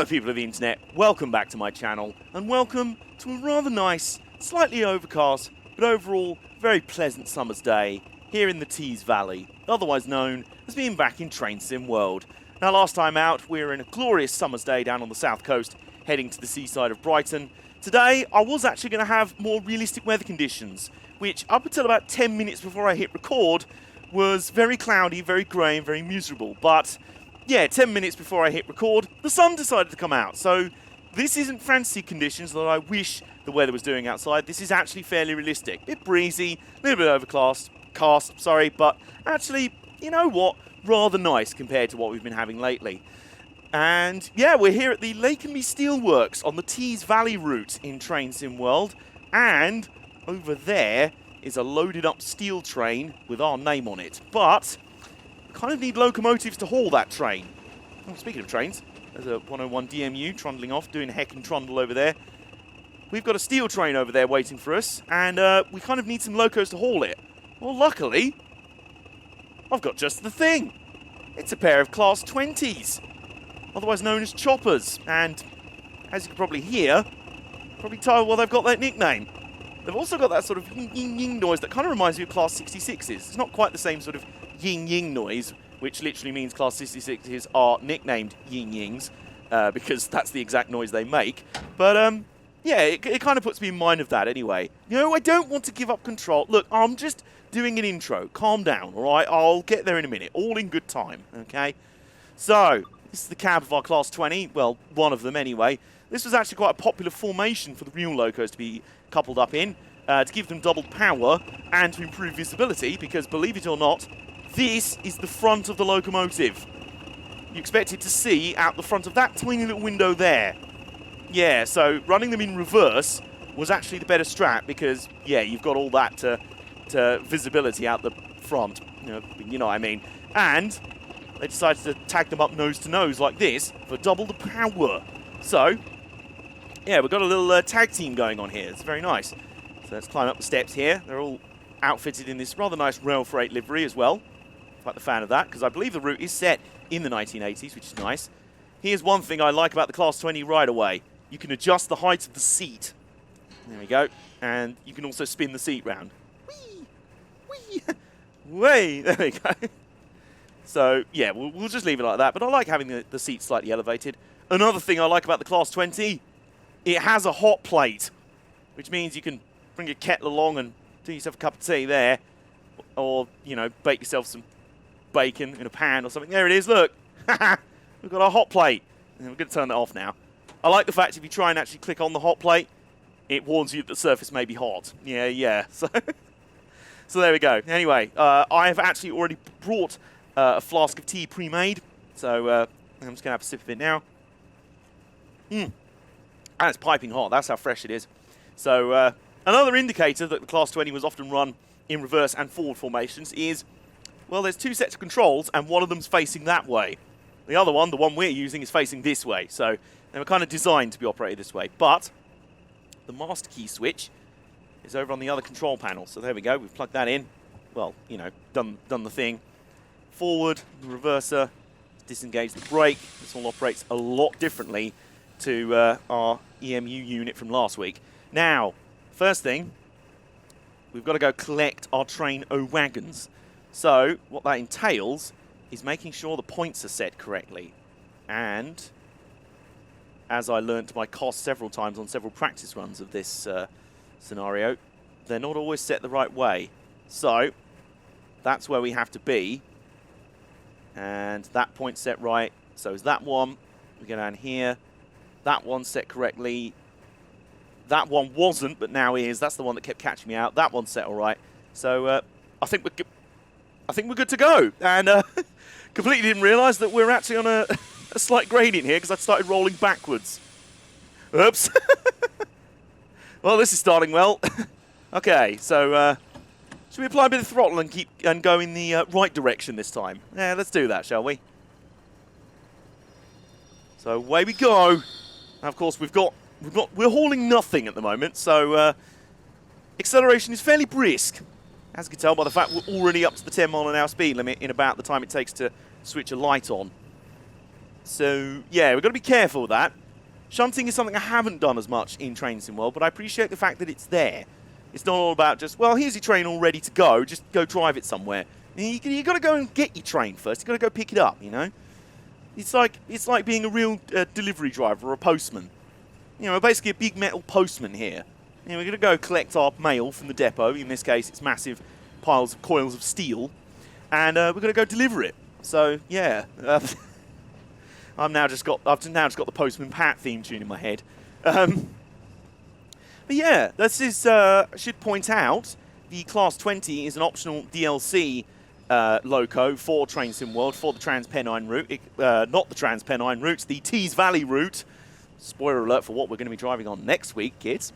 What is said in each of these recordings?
Hello people of the internet, welcome back to my channel, and welcome to a rather nice, slightly overcast, but overall very pleasant summer's day here in the Tees Valley, otherwise known as being back in Train Sim World. Now last time out we were in a glorious summer's day down on the south coast, heading to the seaside of Brighton. Today I was actually going to have more realistic weather conditions, which up until about 10 minutes before I hit record was very cloudy, very grey and very miserable, but yeah, 10 minutes before I hit record, the sun decided to come out. So this isn't fancy conditions that I wish the weather was doing outside. This is actually fairly realistic. Bit breezy, a little bit overcast, but actually, you know what? Rather nice compared to what we've been having lately. And yeah, we're here at the Lackenby Steelworks on the Tees Valley route in Train Sim World. And over there is a loaded up steel train with our name on it. But kind of need locomotives to haul that train. Oh, speaking of trains, there's a 101 DMU trundling off, doing a heck and trundle over there. We've got a steel train over there waiting for us, and we kind of need some locos to haul it. Well, luckily, I've got just the thing. It's a pair of Class 20s, otherwise known as choppers, and as you can probably hear, probably tell why they've got that nickname. They've also got that sort of ying-ying noise that kind of reminds me of Class 66s. It's not quite the same sort of ying-ying noise, which literally means Class 66s are nicknamed ying-yings, because that's the exact noise they make. But yeah, it kind of puts me in mind of that anyway. You know, I don't want to give up control. Look, I'm just doing an intro. Calm down, all right? I'll get there in a minute. All in good time, okay? So, this is the cab of our Class 20. Well, one of them anyway. This was actually quite a popular formation for the real locos to be coupled up in, to give them doubled power and to improve visibility, because believe it or not, this is the front of the locomotive. You expect it to see out the front of that tiny little window there. Yeah, so running them in reverse was actually the better strat because, yeah, you've got all that to visibility out the front. You know what I mean. And they decided to tag them up nose to nose like this for double the power. So, yeah, we've got a little tag team going on here. It's very nice. So let's climb up the steps here. They're all outfitted in this rather nice rail freight livery as well. Quite the fan of that, because I believe the route is set in the 1980s, which is nice. Here's one thing I like about the Class 20 right away. You can adjust the height of the seat. There we go. And you can also spin the seat round. Whee! Whee! Way! There we go. So, yeah, we'll just leave it like that. But I like having the seat slightly elevated. Another thing I like about the Class 20, it has a hot plate, which means you can bring your kettle along and do yourself a cup of tea there. Or, you know, bake yourself some bacon in a pan or something. There it is, look. We've got our hot plate. And we're going to turn that off now. I like the fact if you try and actually click on the hot plate, it warns you that the surface may be hot. Yeah. So, so there we go. Anyway, I have actually already brought a flask of tea pre-made. So I'm just going to have a sip of it now. And it's piping hot. That's how fresh it is. So another indicator that the Class 20 was often run in reverse and forward formations is, well, there's two sets of controls, and one of them's facing that way. The other one, the one we're using, is facing this way. So they were kind of designed to be operated this way. But the master key switch is over on the other control panel. So there we go. We've plugged that in. Well, you know, done the thing. Forward, the reverser, disengage the brake. This all operates a lot differently to our EMU unit from last week. Now, first thing, we've got to go collect our train O-wagons. So what that entails is making sure the points are set correctly. And as I learned to my cost several times on several practice runs of this scenario, they're not always set the right way. So that's where we have to be. And that point set right. So is that one. We go down here. That one set correctly. That one wasn't, but now is. That's the one that kept catching me out. That one's set all right. So I think we're good to go. And completely didn't realise that we're actually on a slight gradient here because I started rolling backwards. Oops. Well, this is starting well. Okay, so should we apply a bit of throttle and go in the right direction this time? Yeah, let's do that, shall we? So away we go. Now, of course, we're hauling nothing at the moment, so acceleration is fairly brisk. As you can tell by the fact we're already up to the 10 mile an hour speed limit in about the time it takes to switch a light on. So, yeah, we've got to be careful with that. Shunting is something I haven't done as much in Train Sim World, but I appreciate the fact that it's there. It's not all about just, well, here's your train all ready to go, just go drive it somewhere. You got to go and get your train first. You got to go pick it up, you know? It's like being a real delivery driver or a postman. You know, we're basically a big metal postman here. You know, we're going to go collect our mail from the depot. In this case, it's massive piles of coils of steel. And we're going to go deliver it. So, yeah. I've now just got the Postman Pat theme tune in my head. But yeah, this is, I should point out, the Class 20 is an optional DLC loco for Train Sim World for the Trans-Pennine route. Not the Trans-Pennine route, the Tees Valley route. Spoiler alert for what we're going to be driving on next week, kids.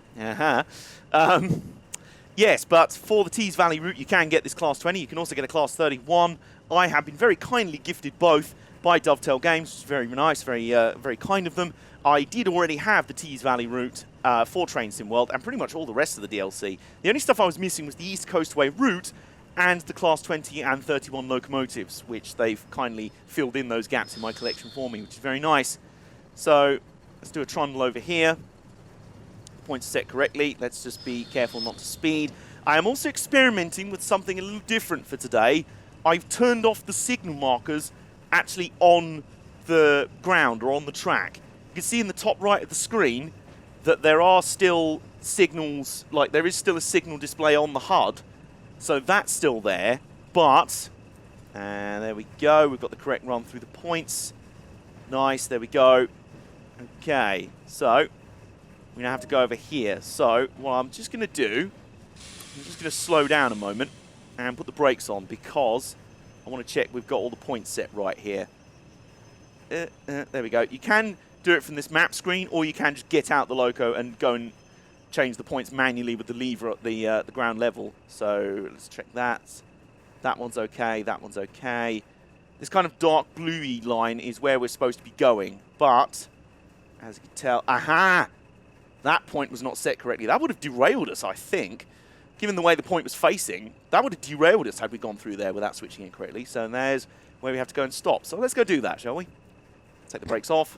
Yes, but for the Tees Valley route, you can get this Class 20. You can also get a Class 31. I have been very kindly gifted both by Dovetail Games, which is very nice, very kind of them. I did already have the Tees Valley route for Train Sim World and pretty much all the rest of the DLC. The only stuff I was missing was the East Coastway route and the Class 20 and 31 locomotives, which they've kindly filled in those gaps in my collection for me, which is very nice. So let's do a trundle over here. Points are set correctly. Let's just be careful not to speed. I am also experimenting with something a little different for today. I've turned off the signal markers actually on the ground or on the track. You can see in the top right of the screen that there are still signals, like there is still a signal display on the HUD. So that's still there, but, and there we go, we've got the correct run through the points. Nice, there we go. Okay, so we're going to have to go over here. So what I'm just going to do, I'm just going to slow down a moment and put the brakes on because I want to check we've got all the points set right here. There we go. You can do it from this map screen, or you can just get out the loco and go and change the points manually with the lever at the ground level. So let's check that. That one's okay. That one's okay. This kind of dark bluey line is where we're supposed to be going, but as you can tell, aha! That point was not set correctly. That would have derailed us, I think. Given the way the point was facing, that would have derailed us had we gone through there without switching it correctly. So there's where we have to go and stop. So let's go do that, shall we? Take the brakes off.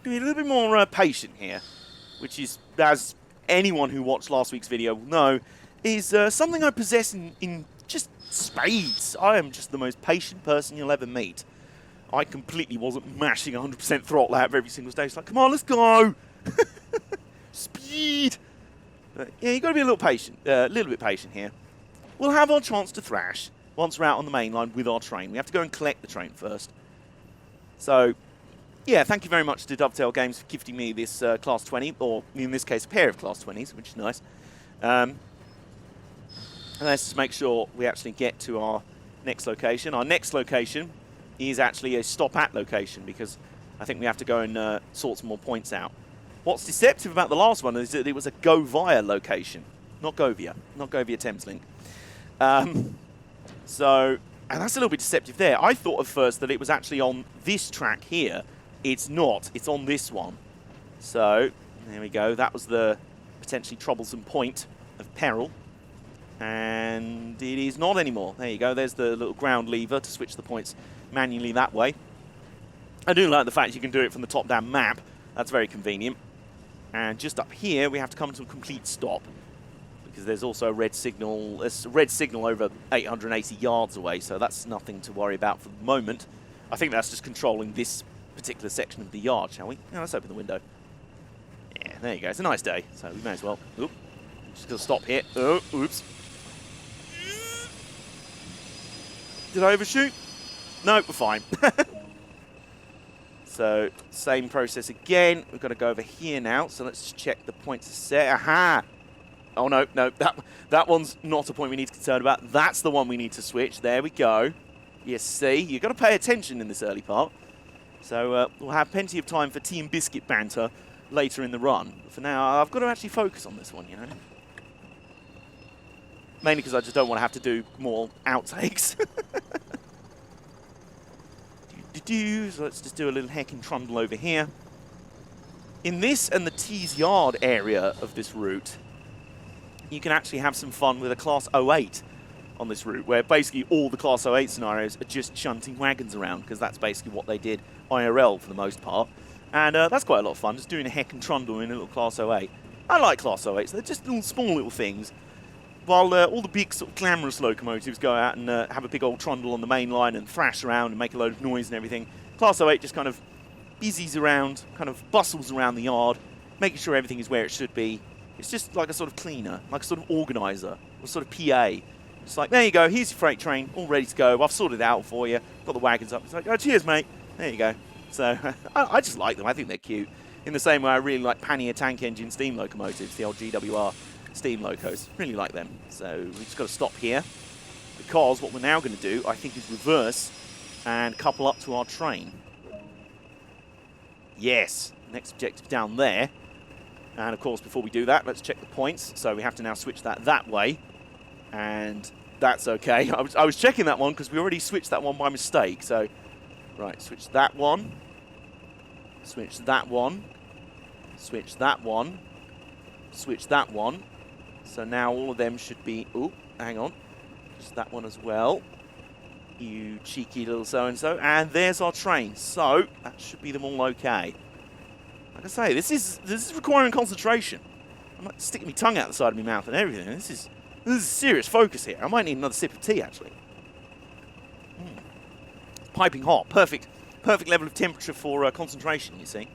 Be a little bit more patient here, which is, as anyone who watched last week's video will know, is something I possess in just spades. I am just the most patient person you'll ever meet. I completely wasn't mashing 100% throttle out every single stage. It's like, come on, let's go! Speed! Yeah, you've got to be a little bit patient here. We'll have our chance to thrash once we're out on the main line with our train. We have to go and collect the train first. So, yeah, thank you very much to Dovetail Games for gifting me this Class 20, or in this case, a pair of Class 20s, which is nice. And let's just make sure we actually get to our next location. Our next location is actually a stop-at location, because I think we have to go and sort some more points out. What's deceptive about the last one is that it was a go-via location, not Govia Thameslink. So, and that's a little bit deceptive there. I thought at first that it was actually on this track here. It's not. It's on this one. So, there we go. That was the potentially troublesome point of peril. And it is not anymore. There you go. There's the little ground lever to switch the points manually that way. I do like the fact you can do it from the top-down map. That's very convenient. And just up here, we have to come to a complete stop, because there's also a red signal. There's a red signal over 880 yards away, so that's nothing to worry about for the moment. I think that's just controlling this particular section of the yard, shall we? Yeah, let's open the window. Yeah, there you go. It's a nice day, so we may as well. Oop. Just going to stop here. Oh, oops. Did I overshoot? No, we're fine. So, same process again. We've got to go over here now. So let's just check the points are set. Aha! Oh, no, that one's not a point we need to concern about. That's the one we need to switch. There we go. You see, you've got to pay attention in this early part. So we'll have plenty of time for tea and biscuit banter later in the run. But for now, I've got to actually focus on this one, you know. Mainly because I just don't want to have to do more outtakes. So let's just do a little heckin' trundle over here. In this and the Tees Yard area of this route, you can actually have some fun with a Class 08 on this route, where basically all the Class 08 scenarios are just shunting wagons around, because that's basically what they did IRL for the most part. And that's quite a lot of fun, just doing a heck and trundle in a little Class 08. I like Class 08s, they're just little small little things. While all the big sort of glamorous locomotives go out and have a big old trundle on the main line and thrash around and make a load of noise and everything, Class 08 just kind of busies around, kind of bustles around the yard, making sure everything is where it should be. It's just like a sort of cleaner, like a sort of organizer, or sort of PA. It's like, there you go, here's your freight train, all ready to go. I've sorted it out for you. Got the wagons up. It's like, oh, cheers, mate. There you go. So I just like them. I think they're cute. In the same way I really like pannier tank engine steam locomotives, the old GWR steam locos. Really like them. So we've just got to stop here, because what we're now going to do, I think, is reverse and couple up to our train. Yes, next objective down there. And of course, before we do that, let's check the points. So we have to now switch that way. And that's okay. I was checking that one because we already switched that one by mistake. So, right, switch that one. Switch that one. Switch that one. Switch that one. So now all of them should be... Oh, hang on. Just that one as well. You cheeky little so-and-so. And there's our train. So that should be them all okay. Like I say, this is requiring concentration. I'm like sticking my tongue out the side of my mouth and everything. This is serious focus here. I might need another sip of tea, actually. Piping hot. Perfect level of temperature for concentration, you see.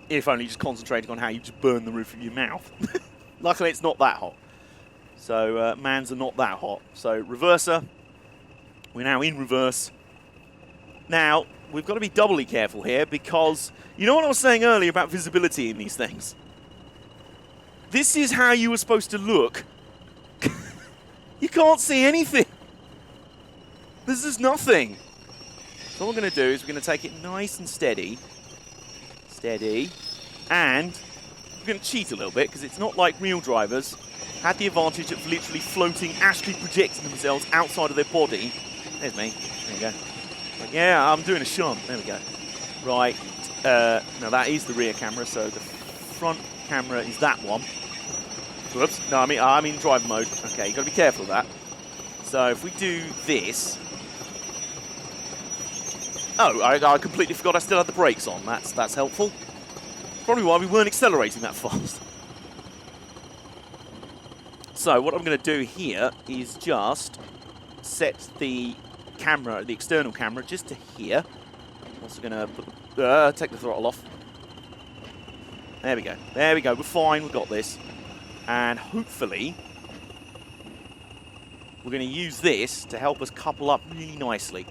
If only just concentrating on how you just burn the roof of your mouth. Luckily, it's not that hot. So, mans are not that hot. So, reverser. We're now in reverse. Now, we've got to be doubly careful here, because you know what I was saying earlier about visibility in these things? This is how you were supposed to look. You can't see anything. This is nothing. So what we're going to do is we're going to take it nice and steady. Steady. And we're going to cheat a little bit, because it's not like real drivers had the advantage of literally floating, actually projecting themselves outside of their body. There's me. There you go. Like, yeah, I'm doing a shunt. There we go. Right. Now that is the rear camera, so the front camera is that one. Whoops. No, I'm in driver mode. Okay, you've got to be careful of that. So if we do this... Oh, I completely forgot I still had the brakes on. That's helpful. Probably why we weren't accelerating that fast. So what I'm going to do here is just set the camera, the external camera, just to here. I'm also going to take the throttle off. There we go. There we go. We're fine. We've got this. And hopefully, we're going to use this to help us couple up really nicely.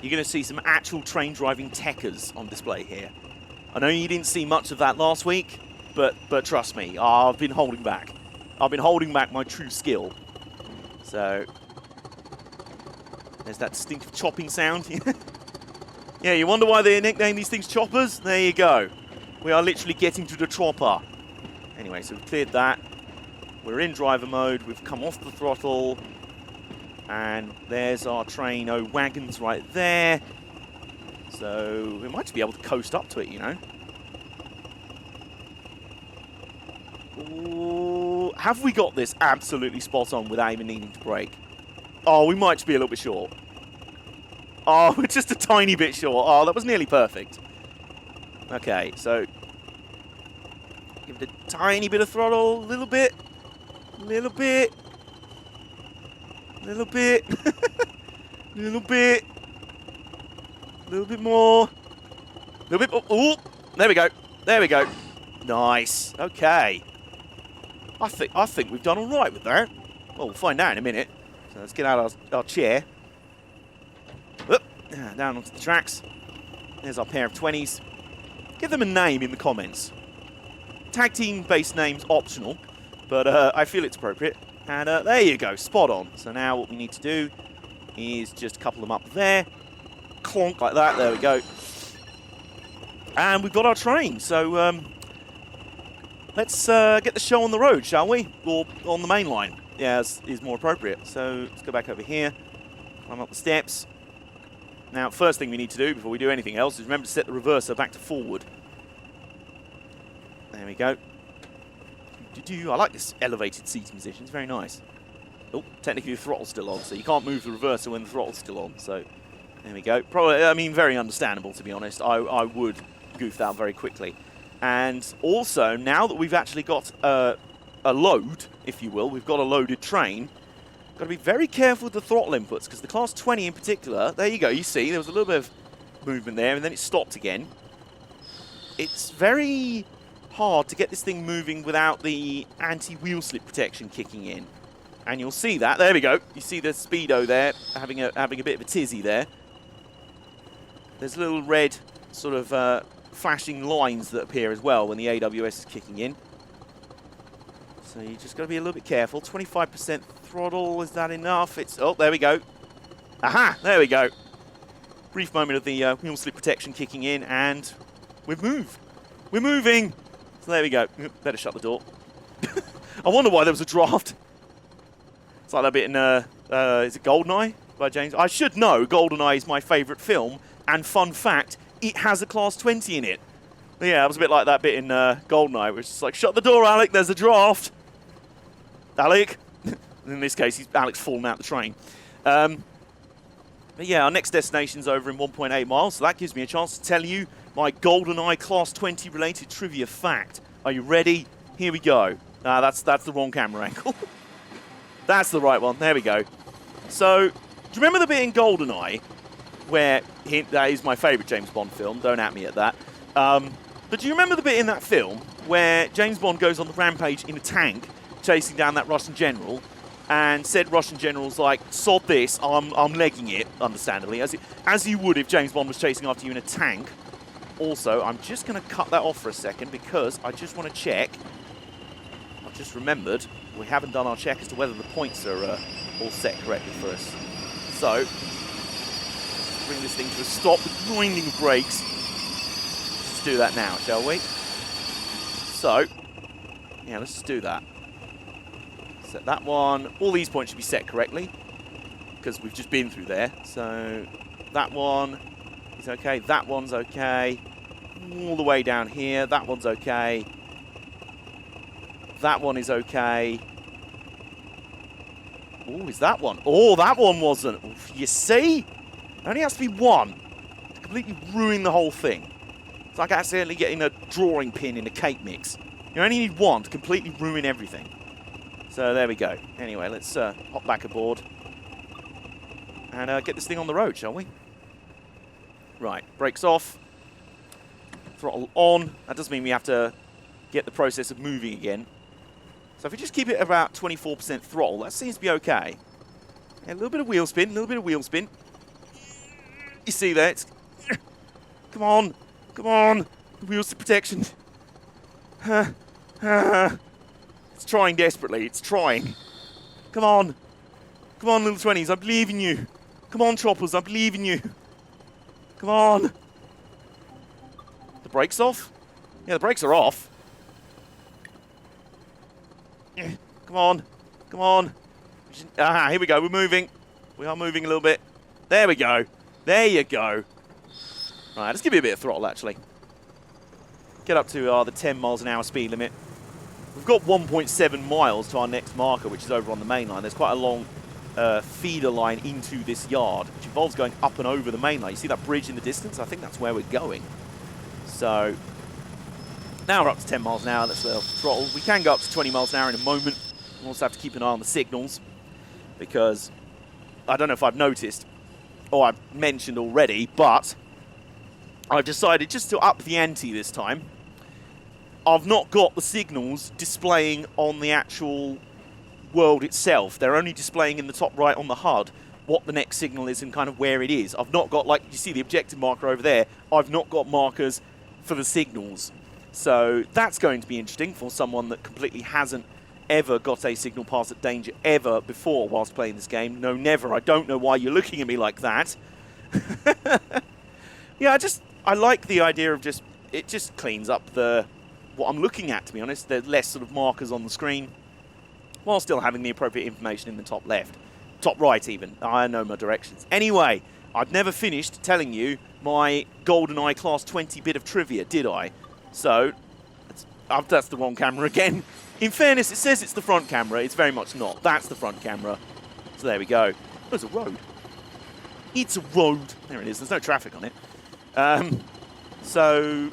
You're going to see some actual train driving techers on display here. I know you didn't see much of that last week, but trust me, I've been holding back. I've been holding back my true skill. So, there's that distinctive chopping sound. Yeah, you wonder why they nickname these things choppers? There you go. We are literally getting to the chopper. Anyway, so we've cleared that. We're in driver mode. We've come off the throttle. And there's our train. Oh, wagons right there. So we might just be able to coast up to it, you know. Ooh, have we got this absolutely spot on without even needing to brake? Oh, we might just be a little bit short. Oh, we're just a tiny bit short. Oh, that was nearly perfect. Okay, so give it a tiny bit of throttle, a little bit, little bit, little bit, little bit, little bit more, little bit more. Oh, there we go. There we go. Nice. Okay. I think we've done all right with that. Well, we'll find out in a minute. So let's get out our chair. Oop, down onto the tracks. There's our pair of 20s. Give them a name in the comments. Tag team-based names optional, but I feel it's appropriate. And there you go, spot on. So now what we need to do is just couple them up there. Clonk like that, there we go. And we've got our train, so let's get the show on the road, shall we? Or on the main line, yeah, is more appropriate. So let's go back over here, climb up the steps. Now, first thing we need to do before we do anything else is remember to set the reverser back to forward. There we go. I like this elevated seating position. It's very nice. Oh, technically the throttle's still on, so you can't move the reverser when the throttle's still on. So there we go. Probably, I mean, very understandable, to be honest. I would goof that very quickly. And also, now that we've actually got a load, if you will, we've got a loaded train, got to be very careful with the throttle inputs, because the Class 20 in particular, there you go, you see, there was a little bit of movement there, and then it stopped again. It's very hard to get this thing moving without the anti-wheel slip protection kicking in. And you'll see that. There we go. You see the speedo there having a bit of a tizzy there. There's little red sort of flashing lines that appear as well when the AWS is kicking in. So you just got to be a little bit careful. 25% throttle, is that enough? It's, oh, there we go. Aha, there we go. Brief moment of the wheel slip protection kicking in, and we've moved. We're moving. So there we go. Better shut the door. I wonder why there was a draft. It's like that bit in, is it GoldenEye by James? I should know GoldenEye is my favourite film, and fun fact, it has a Class 20 in it. Yeah, it was a bit like that bit in GoldenEye, which is like, shut the door, Alec, there's a draft. Alec. In this case, Alec's fallen out the train. But yeah, our next destination's over in 1.8 miles, so that gives me a chance to tell you my GoldenEye Class 20 related trivia fact. Are you ready? Here we go. That's the wrong camera angle. That's the right one. There we go. So, do you remember the bit in GoldenEye where, that is my favourite James Bond film, don't at me at that. But do you remember the bit in that film where James Bond goes on the rampage in a tank chasing down that Russian general, and said Russian general's like, sod this, I'm legging it, understandably, as you would if James Bond was chasing after you in a tank. Also, I'm just going to cut that off for a second because I just want to check. I've just remembered we haven't done our check as to whether the points are all set correctly for us. So, let's bring this thing to a stop with grinding brakes. Let's do that now, shall we? So, yeah, let's just do that. Set that one. All these points should be set correctly because we've just been through there. So, that one is okay. That one's okay. All the way down here. That one's okay. That one is okay. Oh, is that one? Oh, that one wasn't. You see? It only has to be one to completely ruin the whole thing. It's like accidentally getting a drawing pin in a cake mix. You only need one to completely ruin everything. So there we go. Anyway, let's hop back aboard and get this thing on the road, shall we? Right, brakes off. Throttle on. That does mean we have to get the process of moving again. So if we just keep it about 24% throttle, that seems to be okay. Yeah, a little bit of wheel spin, a little bit of wheel spin. You see that? Come on, come on. Wheels to protection. It's trying desperately, it's trying. Come on. Come on, little 20s, I believe in you. Come on, choppers, I believe in you. Come on. The brakes off? Yeah, the brakes are off. Come on. Come on. Ah, here we go. We're moving. We are moving a little bit. There we go. There you go. Right, let's give you a bit of throttle, actually. Get up to the 10 miles an hour speed limit. We've got 1.7 miles to our next marker, which is over on the main line. There's quite a long feeder line into this yard, which involves going up and over the main line. You see that bridge in the distance? I think that's where we're going. So now we're up to 10 miles an hour. Let's throttle. We can go up to 20 miles an hour in a moment. We also have to keep an eye on the signals because I don't know if I've noticed or I've mentioned already, but I've decided just to up the ante this time. I've not got the signals displaying on the actual world itself. They're only displaying in the top right on the HUD what the next signal is and kind of where it is. I've not got, like you see the objective marker over there, I've not got markers for the signals. So that's going to be interesting for someone that completely hasn't ever got a signal pass at danger ever before whilst playing this game. No, never. I don't know why you're looking at me like that. Yeah, I like the idea of it just cleans up what I'm looking at, to be honest. There's less sort of markers on the screen while still having the appropriate information in the top left. Top right, even. I know my directions. Anyway, I've never finished telling you my GoldenEye Class 20 bit of trivia, did I? So, let's that's the wrong camera again. In fairness, it says it's the front camera. It's very much not. That's the front camera. So there we go. There's a road. It's a road. There it is. There's no traffic on it. So,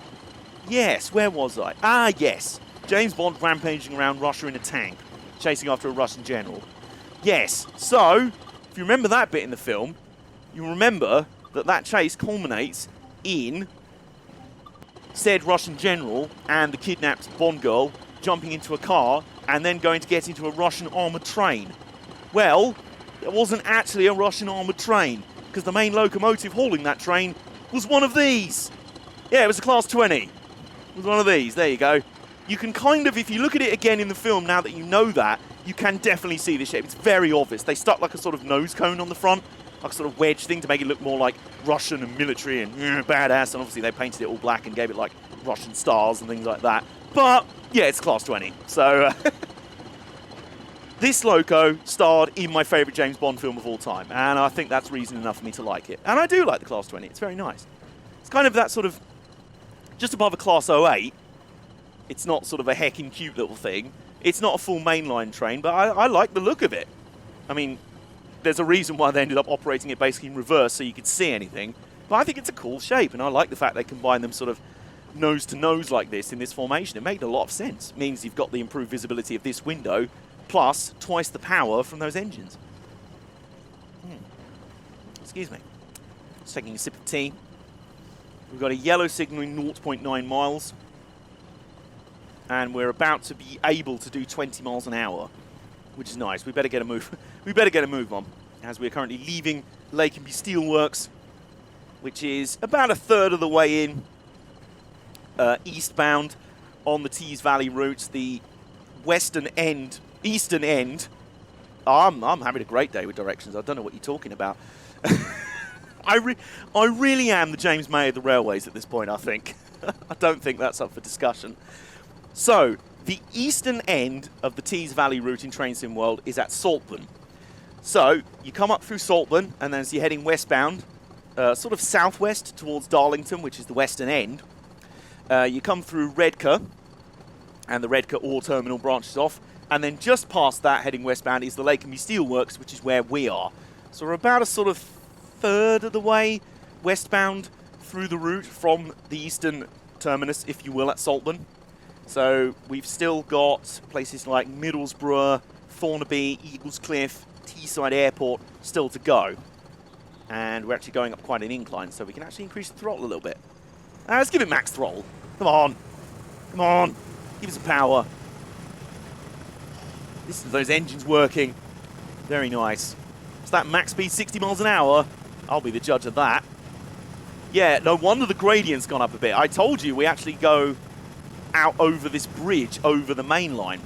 yes, where was I? Ah, yes. James Bond rampaging around Russia in a tank, chasing after a Russian general. Yes. So, if you remember that bit in the film, you remember that that chase culminates in said Russian general and the kidnapped Bond girl jumping into a car and then going to get into a Russian armoured train. Well, it wasn't actually a Russian armoured train, because the main locomotive hauling that train was one of these. Yeah, it was a Class 20. It was one of these. There you go. You can kind of, if you look at it again in the film, now that you know that, you can definitely see the shape. It's very obvious. They stuck like a sort of nose cone on the front, like a sort of wedge thing to make it look more like Russian and military and badass. And obviously they painted it all black and gave it like Russian stars and things like that. But yeah, it's Class 20. So this loco starred in my favourite James Bond film of all time, and I think that's reason enough for me to like it. And I do like the Class 20. It's very nice. It's kind of that sort of just above a Class 08. It's not sort of a heckin' cute little thing. It's not a full mainline train, but I like the look of it. I mean, there's a reason why they ended up operating it basically in reverse so you could see anything. But I think it's a cool shape, and I like the fact they combine them sort of nose to nose like this in this formation. It made a lot of sense. It means you've got the improved visibility of this window, plus twice the power from those engines. Excuse me. Just taking a sip of tea. We've got a yellow signaling 0.9 miles. And we're about to be able to do 20 miles an hour, which is nice. We better get a move. We better get a move on, as we're currently leaving Lackenby Steelworks, which is about a third of the way in, eastbound on the Tees Valley route, the western end, eastern end. I'm having a great day with directions. I don't know what you're talking about. I really am the James May of the railways at this point, I think. I don't think that's up for discussion. So, the eastern end of the Tees Valley route in Train Sim World is at Saltburn. So, you come up through Saltburn, and then as you're heading westbound, sort of southwest towards Darlington, which is the western end, you come through Redcar, and the Redcar ore terminal branches off, and then just past that, heading westbound, is the Lackenby Steelworks, which is where we are. So we're about a sort of third of the way westbound through the route from the eastern terminus, if you will, at Saltburn. So we've still got places like Middlesbrough, Thornaby, Eaglescliffe, Teesside Airport still to go. And we're actually going up quite an incline, so we can actually increase the throttle a little bit. Let's give it max throttle. Come on. Come on. Give it some power. Listen to those engines working. Very nice. Is that max speed 60 miles an hour? I'll be the judge of that. Yeah, no wonder the gradient's gone up a bit. I told you we actually go out over this bridge, over the main line.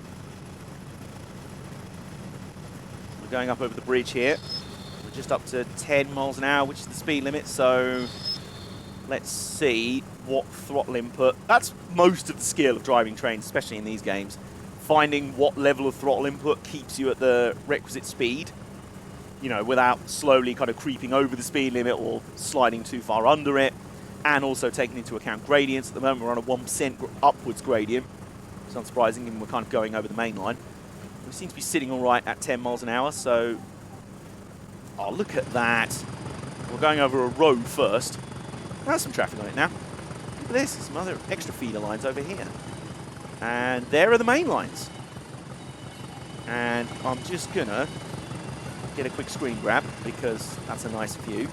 We're going up over the bridge here. We're just up to 10 miles an hour, which is the speed limit, so let's see what throttle input. That's most of the skill of driving trains, especially in these games. Finding what level of throttle input keeps you at the requisite speed, you know, without slowly kind of creeping over the speed limit or sliding too far under it. And also taking into account gradients. At the moment, we're on a 1% upwards gradient. It's unsurprising, given we're kind of going over the main line. We seem to be sitting all right at 10 miles an hour, so... Oh, look at that. We're going over a road first. There's some traffic on it now. Look at this. There's some other extra feeder lines over here. And there are the main lines. And I'm just going to get a quick screen grab, because that's a nice view.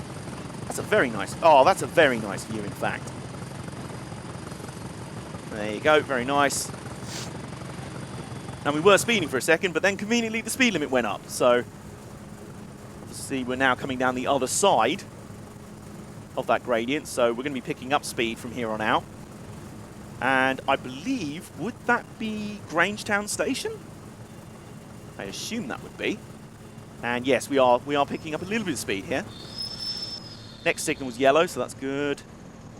That's a very nice... Oh, that's a very nice view, in fact. There you go. Very nice. And we were speeding for a second, but then conveniently the speed limit went up. So, obviously, we're now coming down the other side of that gradient. So, we're going to be picking up speed from here on out. And I believe, would that be Grangetown Station? I assume that would be. And yes, we are picking up a little bit of speed here. Next signal was yellow, so that's good.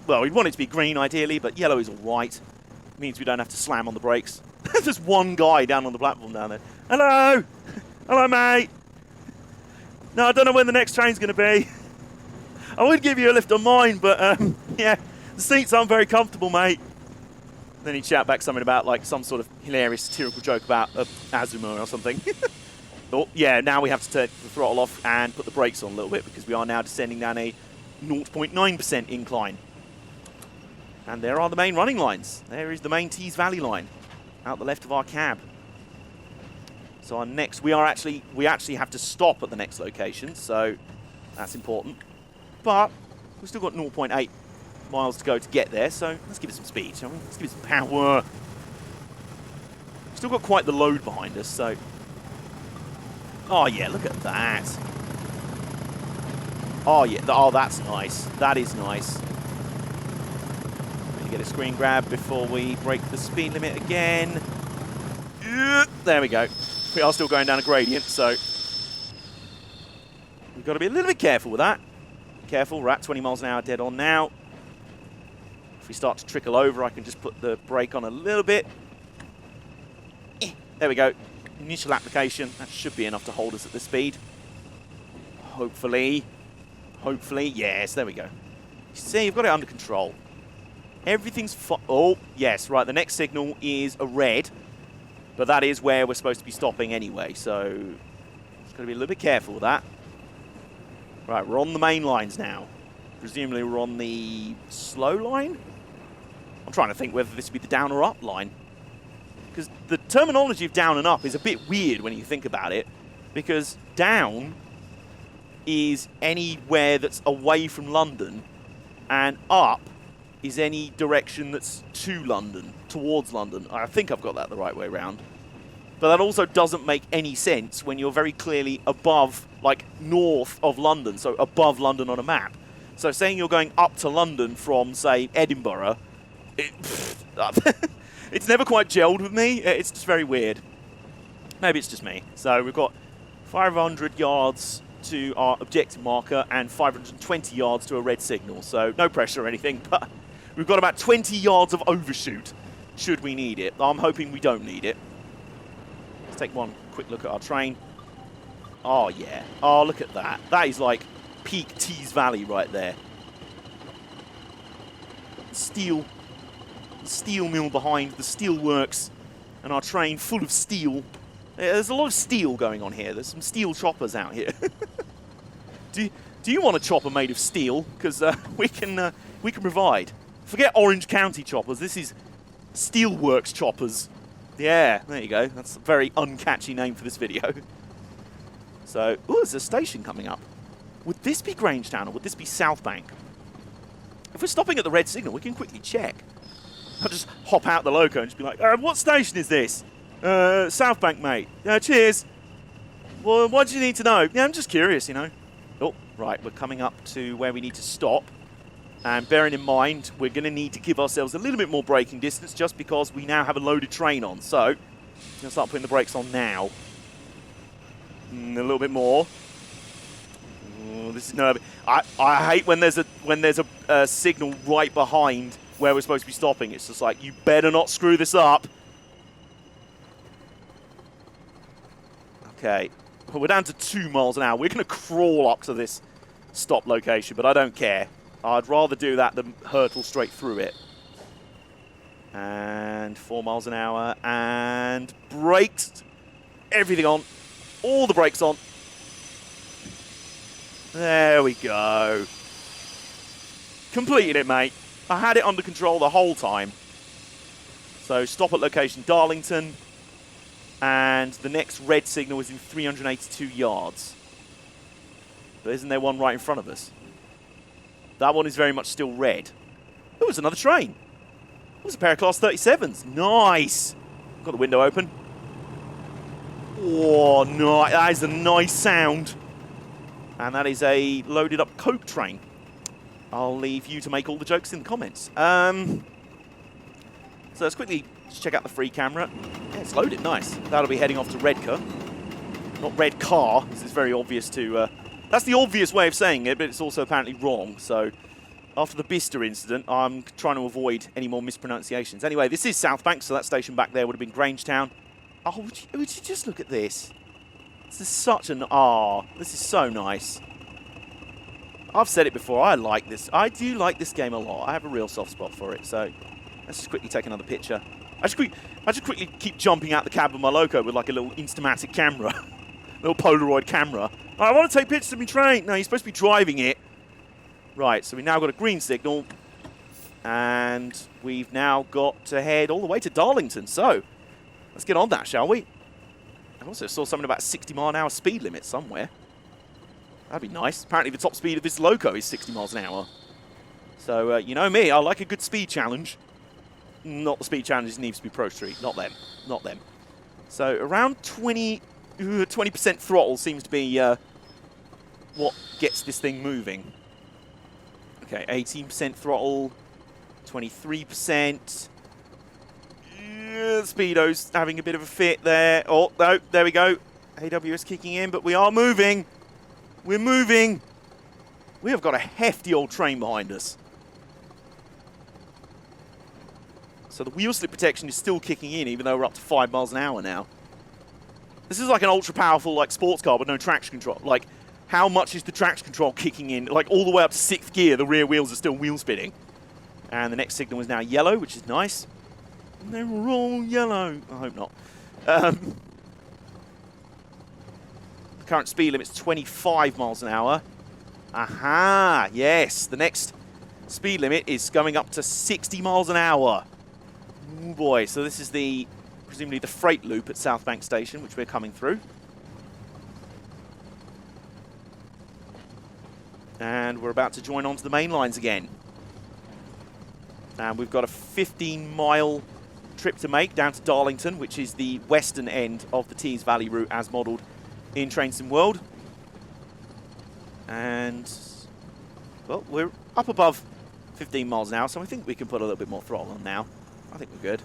Well, we'd want it to be green, ideally, but yellow is all right. It means we don't have to slam on the brakes. There's just one guy down on the platform down there. Hello! Hello, mate! No, I don't know when the next train's going to be. I would give you a lift on mine, but, yeah, the seats aren't very comfortable, mate. Then he'd shout back something about like some sort of hilarious satirical joke about Azuma or something. Oh, yeah, now we have to take the throttle off and put the brakes on a little bit because we are now descending down a 0.9% incline. And there are the main running lines. There is the main Tees Valley line out the left of our cab. So our next, we actually have to stop at the next location, so that's important. But we've still got 0.8 miles to go to get there, so let's give it some speed, shall we? Let's give it some power. Still got quite the load behind us, so... Oh yeah, look at that. Oh yeah, oh that's nice. That is nice. Let me get a screen grab before we break the speed limit again. There we go. We are still going down a gradient, so we've got to be a little bit careful with that. Careful, we're at 20 miles an hour dead on now. If we start to trickle over, I can just put the brake on a little bit. There we go. Initial application. That should be enough to hold us at this speed. Hopefully. Hopefully. Yes, there we go. You see, you've got it under control. Everything's fine. Oh, yes, right. The next signal is a red. But that is where we're supposed to be stopping anyway, so just got to be a little bit careful with that. Right, we're on the main lines now. Presumably we're on the slow line? I'm trying to think whether this would be the down or up line. Because the terminology of down and up is a bit weird when you think about it, because down is anywhere that's away from London, and up is any direction that's to London, towards London. I think I've got that the right way around. But that also doesn't make any sense when you're very clearly above, like, north of London, so above London on a map. So saying you're going up to London from, say, Edinburgh, it's never quite gelled with me. It's just very weird. Maybe it's just me. So we've got 500 yards to our objective marker and 520 yards to a red signal. So no pressure or anything, but we've got about 20 yards of overshoot should we need it. I'm hoping we don't need it. Let's take one quick look at our train. Oh, yeah. Oh, look at that. That is like peak Tees Valley right there. Steel mill behind, the steelworks, and our train full of steel. There's a lot of steel going on here. There's some steel choppers out here. Do you want a chopper made of steel? Because we can provide. Forget Orange County choppers. This is Steelworks choppers. Yeah, there you go. That's a very uncatchy name for this video. So, ooh, there's a station coming up. Would this be Grangetown or would this be South Bank? If we're stopping at the red signal, we can quickly check. I'll just hop out the loco and just be like, what station is this? South Bank, mate. Cheers. Well, what do you need to know? Yeah, I'm just curious, you know. Oh, right, we're coming up to where we need to stop. And bearing in mind, we're going to need to give ourselves a little bit more braking distance just because we now have a loaded train on. So, I'm going to start putting the brakes on now. A little bit more. Oh, this is nervous. I hate when there's a signal right behind where we're supposed to be stopping. It's just like, you better not screw this up. Okay, well, we're down to 2 miles an hour. We're going to crawl up to this stop location, but I don't care. I'd rather do that than hurtle straight through it. And 4 miles an hour, and brakes. Everything on. All the brakes on. There we go. Completed it, mate. I had it under control the whole time. So stop at location Darlington. And the next red signal is in 382 yards. But isn't there one right in front of us? That one is very much still red. Oh, it's another train. Oh, it's a pair of Class 37s. Nice. Got the window open. Oh, no, that is a nice sound. And that is a loaded up coke train. I'll leave you to make all the jokes in the comments. So let's quickly just check out the free camera. Yeah, it's loaded, nice. That'll be heading off to Redcar. Not Red Car, this is very obvious to... that's the obvious way of saying it, but it's also apparently wrong. So after the Bicester incident, I'm trying to avoid any more mispronunciations. Anyway, this is South Bank, so that station back there would have been Grangetown. Oh, would you just look at this? This is such an... this is so nice. I've said it before, I like this. I do like this game a lot. I have a real soft spot for it, so Let's just quickly take another picture. I just quickly keep jumping out the cab of my Loco with like a little Instamatic camera, little Polaroid camera. I want to take pictures of my train. No, you're supposed to be driving it. Right, so we now got a green signal, and we've now got to head all the way to Darlington. So let's get on that, shall we? I also saw something about 60-mile-an-hour speed limit somewhere. That'd be nice. Apparently the top speed of this Loco is 60 miles an hour. So, you know me, I like a good speed challenge. Not the speed challenges needs to be Pro Street. Not them. Not them. So around 20% throttle seems to be what gets this thing moving. Okay, 18% throttle, 23%. Speedo's having a bit of a fit there. Oh, no, there we go. AWS kicking in, but we are moving. We're moving. We have got a hefty old train behind us. So the wheel slip protection is still kicking in, even though we're up to 5 miles an hour now. This is like an ultra powerful like sports car with no traction control. Like, how much is the traction control kicking in? Like all the way up to 6th gear, the rear wheels are still wheel spinning. And the next signal is now yellow, which is nice. And they were all yellow. I hope not. The current speed limit's 25 miles an hour. Aha, yes. The next speed limit is going up to 60 miles an hour. Oh boy, so this is presumably the freight loop at Southbank Station, which we're coming through. And we're about to join onto the main lines again. And we've got a 15-mile trip to make down to Darlington, which is the western end of the Tees Valley route as modelled in Train Sim World. And, well, we're up above 15 miles an hour, so I think we can put a little bit more throttle on now. I think we're good.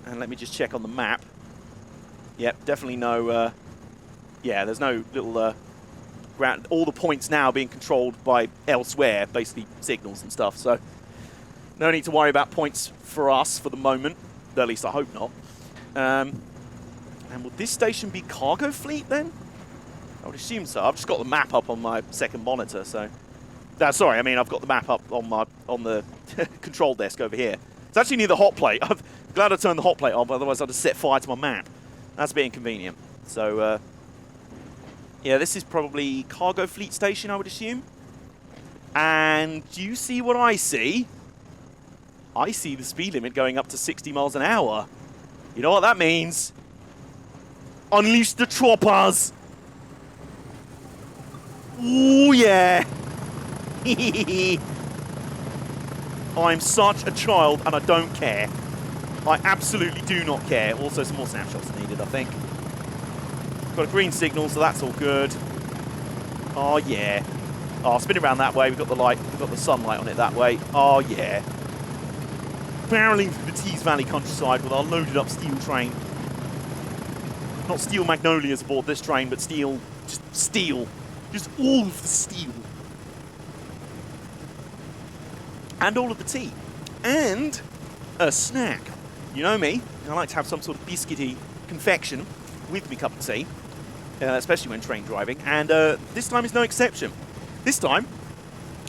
And let me just check on the map. Yep, definitely no, yeah, there's no little ground. All the points now being controlled by elsewhere, basically signals and stuff, so no need to worry about points for us for the moment. At least I hope not. And will this station be cargo fleet then? I would assume so. I've just got the map up on my second monitor, so... sorry, I mean I've got the map up on the control desk over here. It's actually near the hot plate. I'm glad I turned the hot plate on, otherwise I'd have set fire to my map. That's a bit inconvenient. So, yeah, this is probably cargo fleet station, I would assume. And do you see what I see? I see the speed limit going up to 60 miles an hour. You know what that means? Unleash the choppers! Ooh, yeah! I'm such a child and I don't care. I absolutely do not care. Also, some more snapshots needed, I think. Got a green signal, so that's all good. Oh, yeah. Oh, spin it around that way. We've got the light. We've got the sunlight on it that way. Oh, yeah. Barreling through the Tees Valley countryside with our loaded up steel train. Not steel magnolias aboard this train, but steel. Just steel. Just all of the steel. And all of the tea. And a snack. You know me. I like to have some sort of biscuity confection with me cup of tea. Especially when train driving. And this time is no exception. This time,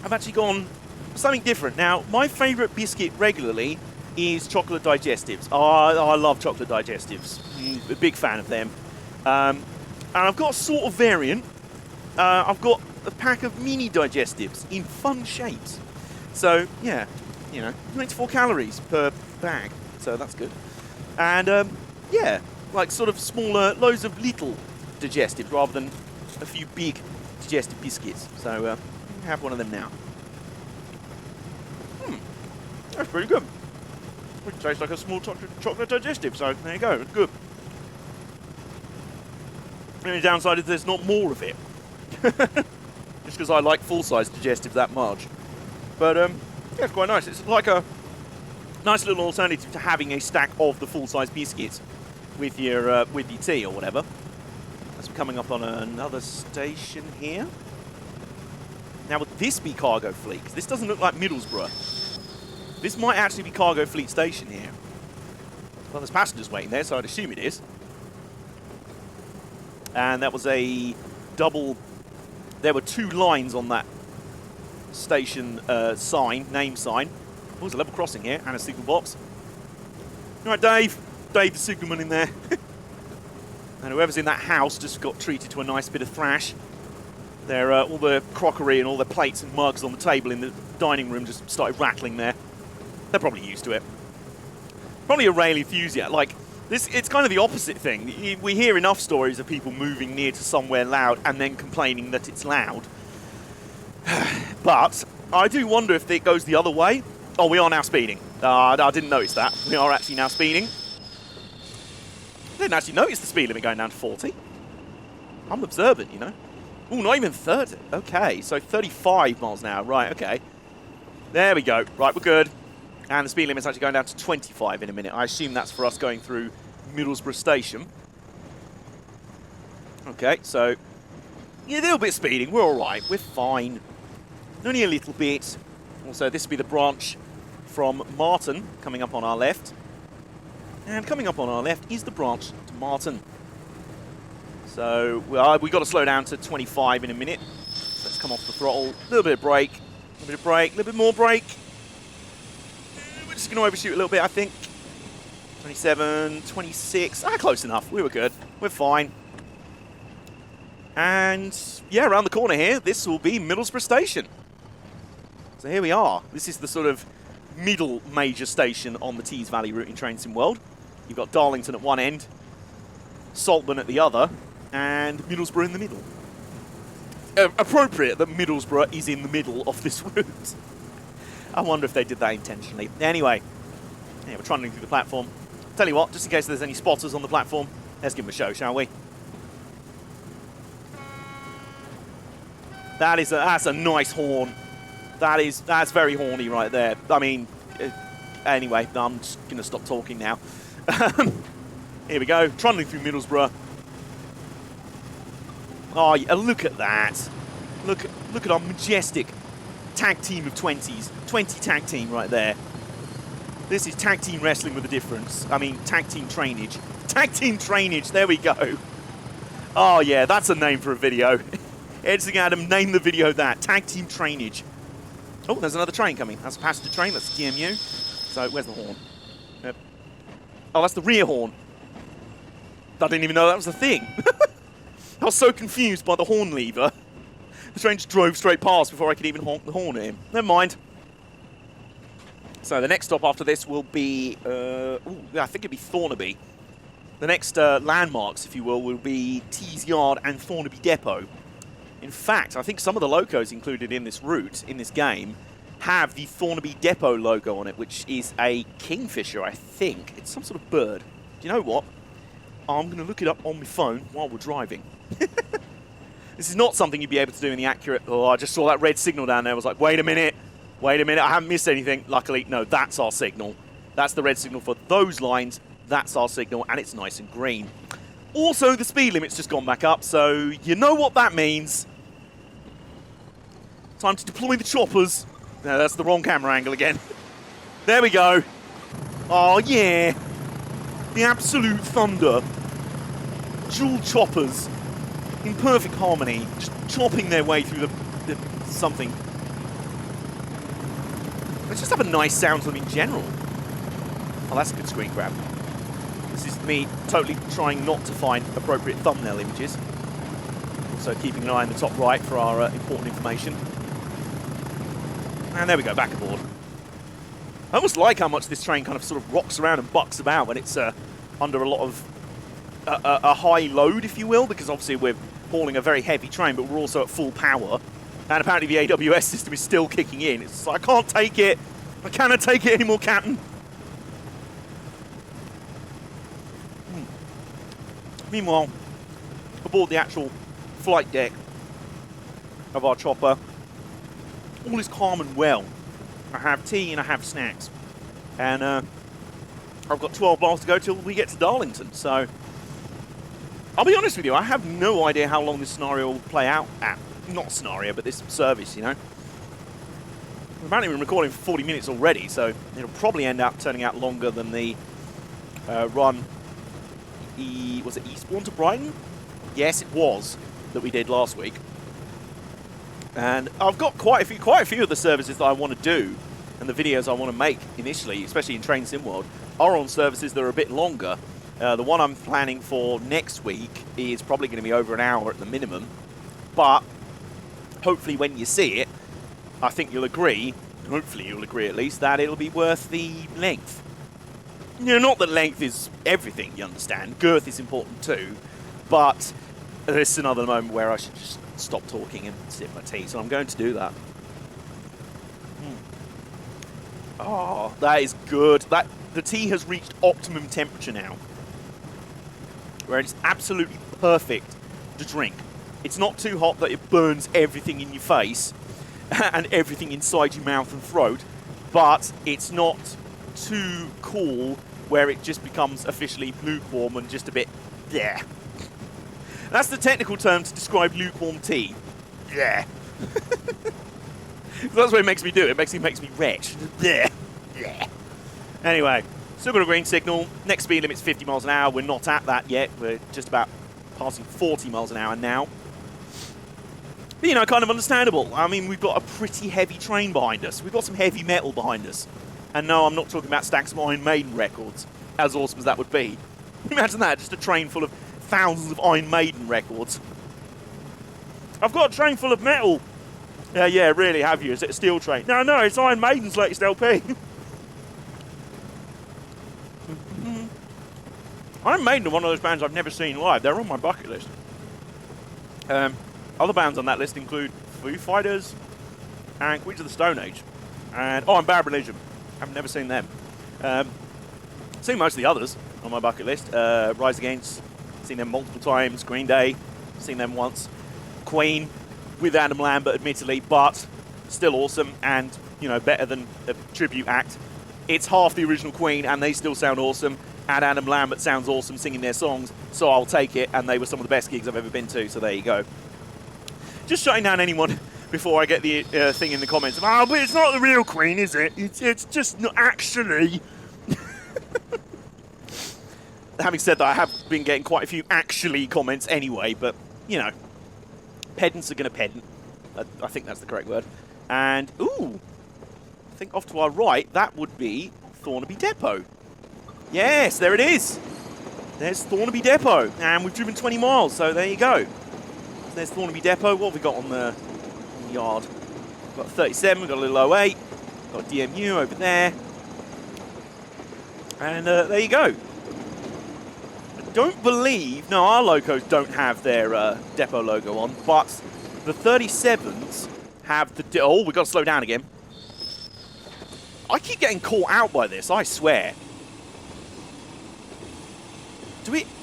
I've actually gone for something different. Now, my favourite biscuit regularly is chocolate digestives. Oh, I love chocolate digestives. A big fan of them. And I've got a sort of variant. I've got a pack of mini digestives in fun shapes. So, yeah, you know, 94 calories per bag. So that's good. And, yeah, like sort of smaller, loads of little digestives rather than a few big digestive biscuits. So, have one of them now. That's pretty good. It tastes like a small chocolate digestive, so there you go, it's good. The only downside is there's not more of it. Just because I like full-size digestives that much. But, yeah, it's quite nice. It's like a nice little alternative to having a stack of the full-size biscuits with your tea or whatever. As we're coming up on another station here. Now, would this be cargo fleet? Because this doesn't look like Middlesbrough. This might actually be cargo fleet station here. Well, there's passengers waiting there, so I'd assume it is. And that was a double... There were two lines on that station sign, name sign. Oh, there's a level crossing here and a signal box. All right, Dave. Dave the signalman in there. And whoever's in that house just got treated to a nice bit of thrash. All the crockery and all the plates and mugs on the table in the dining room just started rattling there. They're probably used to it. Probably a rail enthusiast. Like, it's kind of the opposite thing. We hear enough stories of people moving near to somewhere loud and then complaining that it's loud. But I do wonder if it goes the other way. Oh, we are now speeding. I didn't notice that. We are actually now speeding. I didn't actually notice the speed limit going down to 40. I'm observant, you know. Oh, not even 30. Okay, so 35 miles an hour. Right, okay. There we go. Right, we're good. And the speed limit's actually going down to 25 in a minute. I assume that's for us going through Middlesbrough Station. Okay, so yeah, a little bit of speeding. We're all right. We're fine. Only a little bit. Also, this will be the branch from Martin coming up on our left. And coming up on our left is the branch to Martin. So we've got to slow down to 25 in a minute. So let's come off the throttle. A little bit of brake. A little bit of brake. A little bit more brake. We're just going to overshoot a little bit, I think. 27, 26. Close enough. We were good. We're fine. And yeah, around the corner here, this will be Middlesbrough Station. So here we are. This is the sort of middle major station on the Tees Valley route in Train Sim World. You've got Darlington at one end, Saltburn at the other, and Middlesbrough in the middle. Appropriate that Middlesbrough is in the middle of this route. I wonder if they did that intentionally. Anyway, yeah, we're trundling through the platform. Tell you what, just in case there's any spotters on the platform, let's give them a show, shall we? That's a nice horn. That's very horny right there. I mean, anyway, I'm just going to stop talking now. Here we go, trundling through Middlesbrough. Oh, yeah, look at that. Look at our majestic tag team of 20s. 20 tag team right there. This is tag team wrestling with a difference. I mean, tag team trainage. Tag team trainage, there we go. Oh, yeah, that's a name for a video. Editing Adam, name the video that. Tag team trainage. Oh, there's another train coming. That's a passenger train. That's a TMU. So, where's the horn? Oh, that's the rear horn. I didn't even know that was a thing. I was so confused by the horn lever. The train just drove straight past before I could even honk the horn at him. Never mind. So, the next stop after this will be... I think it'll be Thornaby. The next landmarks, if you will be Tees Yard and Thornaby Depot. In fact, I think some of the locos included in this route, in this game, have the Thornaby Depot logo on it, which is a kingfisher, I think. It's some sort of bird. Do you know what? I'm going to look it up on my phone while we're driving. This is not something you'd be able to do in the accurate... Oh, I just saw that red signal down there. I was like, wait a minute, I haven't missed anything. Luckily, no, that's our signal. That's the red signal for those lines. That's our signal, and it's nice and green. Also, the speed limit's just gone back up, so you know what that means. Time to deploy the choppers. No, that's the wrong camera angle again. There we go. Oh, yeah. The absolute thunder. Dual choppers in perfect harmony, just chopping their way through the something. Let's just have a nice sound to them in general. Oh, that's a good screen grab. This is me totally trying not to find appropriate thumbnail images. Also keeping an eye on the top right for our important information. And there we go, back aboard. I almost like how much this train kind of sort of rocks around and bucks about when it's under a lot of a high load, if you will, because obviously we're hauling a very heavy train, but we're also at full power. And apparently the AWS system is still kicking in. It's like, I can't take it. I cannot take it anymore, Captain. Meanwhile, aboard the actual flight deck of our chopper, all is calm and well. I have tea and I have snacks. And I've got 12 miles to go till we get to Darlington. So I'll be honest with you, I have no idea how long this scenario will play out at. Not scenario, but this service, you know. We've apparently been recording for 40 minutes already, so it'll probably end up turning out longer than the run. Was it Eastbourne to Brighton? Yes, it was, that we did last week. And I've got quite a few of the services that I want to do and the videos I want to make initially, especially in Train Sim World, are on services that are a bit longer. The one I'm planning for next week is probably going to be over an hour at the minimum, but hopefully when you see it, I think you'll agree, hopefully you'll agree at least, that it'll be worth the length. You know, not that length is everything, you understand. Girth is important too, but this is another moment where I should just stop talking and sip my tea, so I'm going to do that. Oh, that is good. The tea has reached optimum temperature now, where it's absolutely perfect to drink. It's not too hot that it burns everything in your face and everything inside your mouth and throat, but it's not too cool where it just becomes officially lukewarm and just a bit, yeah. That's the technical term to describe lukewarm tea. Yeah. That's what it makes me do. It makes me retch. Yeah. Yeah. Anyway, still got a green signal. Next speed limit's 50 miles an hour. We're not at that yet. We're just about passing 40 miles an hour now. But, you know, kind of understandable. I mean, we've got a pretty heavy train behind us. We've got some heavy metal behind us. And no, I'm not talking about stacks of Iron Maiden records, as awesome as that would be. Imagine that, just a train full of thousands of Iron Maiden records. I've got a train full of metal. Yeah, really, have you? Is it a steel train? No, it's Iron Maiden's latest LP. Iron Maiden are one of those bands I've never seen live. They're on my bucket list. Other bands on that list include Foo Fighters and Queens of the Stone Age. And, and Bad Religion. I've never seen them. Seen most of the others on my bucket list. Rise Against, seen them multiple times. Green Day, seen them once. Queen, with Adam Lambert, admittedly, but still awesome and, you know, better than a tribute act. It's half the original Queen and they still sound awesome. And Adam Lambert sounds awesome singing their songs, so I'll take it. And they were some of the best gigs I've ever been to, so there you go. Just shutting down anyone before I get the thing in the comments. Oh, but it's not the real Queen, is it? It's just not actually. Having said that, I have been getting quite a few actually comments anyway, but, you know, pedants are going to pedant. I think that's the correct word. And, ooh, I think off to our right, that would be Thornaby Depot. Yes, there it is. There's Thornaby Depot. And we've driven 20 miles, so there you go. There's Thornaby Depot. What have we got on the yard? We've got 37, we've got a little 08. Got DMU over there. And there you go. I don't believe... No, our locos don't have their depot logo on, but the 37s have the... Oh, we've got to slow down again. I keep getting caught out by this, I swear.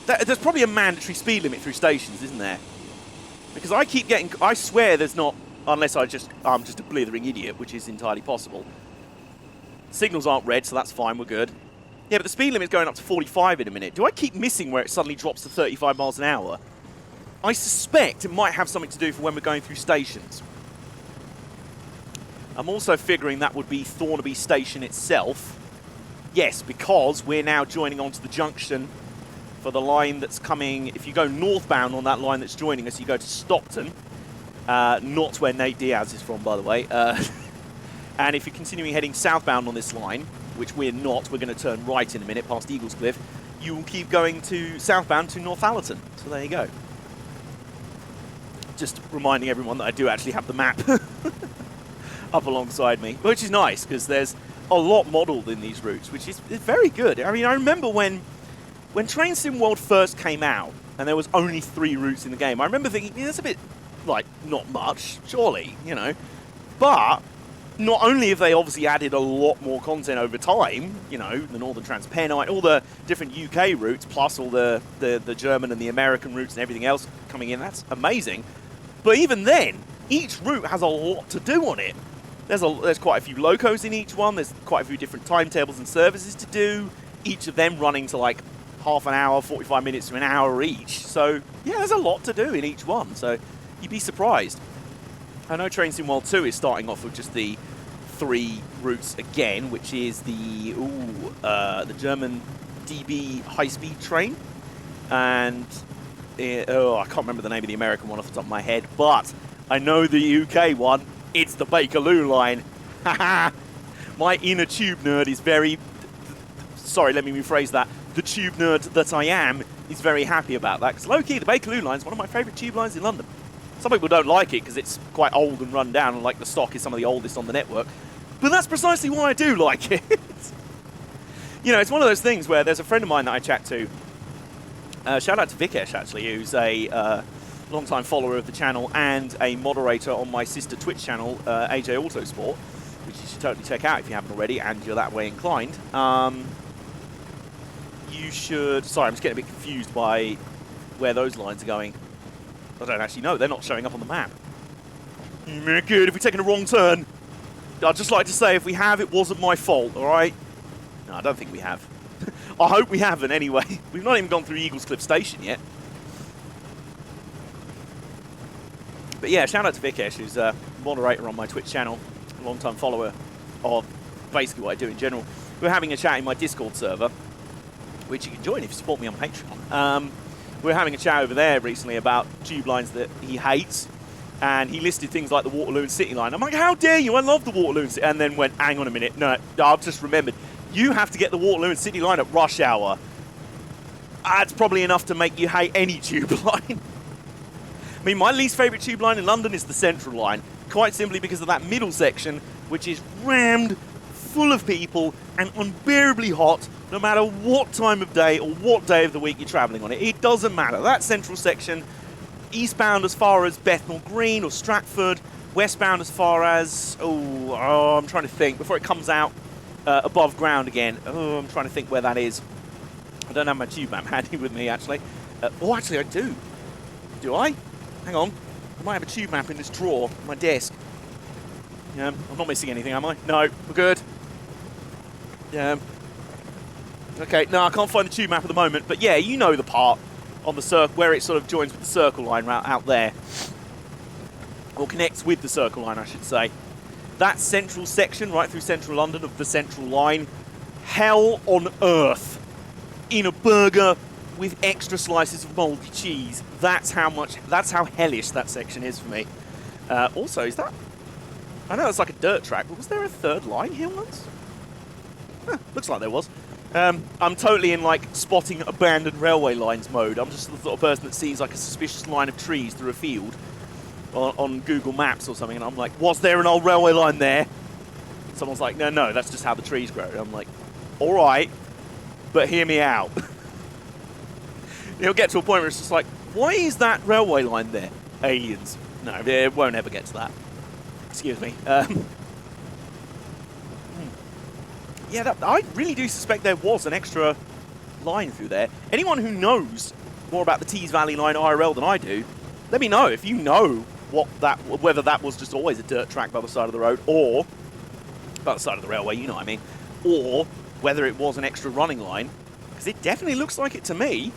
There's probably a mandatory speed limit through stations, isn't there? Because I keep getting... I swear there's not... Unless I'm just a blithering idiot, which is entirely possible. Signals aren't red, so that's fine, we're good. Yeah, but the speed limit's going up to 45 in a minute. Do I keep missing where it suddenly drops to 35 miles an hour? I suspect it might have something to do for when we're going through stations. I'm also figuring that would be Thornaby Station itself. Yes, because we're now joining onto the junction for the line that's coming. If you go northbound on that line that's joining us, you go to Stockton. Not where Nate Diaz is from, by the way. And if you're continuing heading southbound on this line, which we're not, we're going to turn right in a minute past Eagles Cliff, you will keep going to southbound to Northallerton. So there you go. Just reminding everyone that I do actually have the map up alongside me, which is nice because there's a lot modelled in these routes, which is very good. I mean, I remember when Train Sim World first came out and there was only 3 routes in the game, I remember thinking, yeah, that's a bit, like, not much, surely, you know. But not only have they obviously added a lot more content over time, you know, the Northern Transpennine, all the different UK routes, plus all the German and the American routes and everything else coming in, that's amazing. But even then, each route has a lot to do on it. There's quite a few locos in each one, there's quite a few different timetables and services to do, each of them running to like half an hour, 45 minutes to an hour each. So, yeah, there's a lot to do in each one, so you'd be surprised. I know Train Sim World 2 is starting off with just the 3 routes again, which is the German DB high-speed train, and I can't remember the name of the American one off the top of my head, but I know the UK one. It's the Bakerloo line. My inner tube nerd is very... Sorry, let me rephrase that. The tube nerd that I am is very happy about that. Because low-key, the Bakerloo line is one of my favourite tube lines in London. Some people don't like it because it's quite old and run down, and like the stock is some of the oldest on the network. But that's precisely why I do like it. You know, it's one of those things where there's a friend of mine that I chat to. Shout out to Vikesh, actually, who's a long-time follower of the channel and a moderator on my sister Twitch channel, AJ-Autosport, which you should totally check out if you haven't already and you're that way inclined. You should... Sorry, I'm just getting a bit confused by where those lines are going. I don't actually know. They're not showing up on the map. Good, if we've taken a wrong turn. I'd just like to say, if we have, it wasn't my fault, all right? No, I don't think we have. I hope we haven't, anyway. We've not even gone through Eaglescliff Station yet. But yeah, shout out to Vikesh, who's a moderator on my Twitch channel, a long-time follower of basically what I do in general. We're having a chat in my Discord server, which you can join if you support me on Patreon. We were having a chat over there recently about tube lines that he hates, and he listed things like the Waterloo and City line. I'm like, how dare you? I love the Waterloo and City. And then went, hang on a minute. No, I've just remembered. You have to get the Waterloo and City line at rush hour. That's probably enough to make you hate any tube line. I mean, my least favourite tube line in London is the Central line, quite simply because of that middle section, which is rammed, full of people, and unbearably hot, no matter what time of day or what day of the week you're travelling on it. It doesn't matter. That central section, eastbound as far as Bethnal Green or Stratford, westbound as far as, I'm trying to think, before it comes out above ground again. Oh, I'm trying to think where that is. I don't have my tube map handy with me, actually. Actually, I do. Do I? Hang on. I might have a tube map in this drawer on my desk. Yeah, I'm not missing anything, am I? No, we're good. Yeah. Okay, no, I can't find the tube map at the moment, but yeah, you know the part on the circle where it sort of joins with the Circle line out there. Or connects with the Circle line, I should say. That central section, right through central London, of the Central line, hell on earth. In a burger with extra slices of mouldy cheese. That's how hellish that section is for me. Also, is that... I know it's like a dirt track, but was there a third line here once? Huh, looks like there was. I'm totally in, like, spotting abandoned railway lines mode. I'm just the sort of person that sees, like, a suspicious line of trees through a field on Google Maps or something, and I'm like, was there an old railway line there? Someone's like, no, that's just how the trees grow. And I'm like, all right, but hear me out. It'll get to a point where it's just like, why is that railway line there? Aliens. No, it won't ever get to that. Excuse me. Yeah, I really do suspect there was an extra line through there. Anyone who knows more about the Tees Valley line IRL than I do, let me know if you know whether that was just always a dirt track by the side of the road, or by the side of the railway, you know what I mean, or whether it was an extra running line, because it definitely looks like it to me.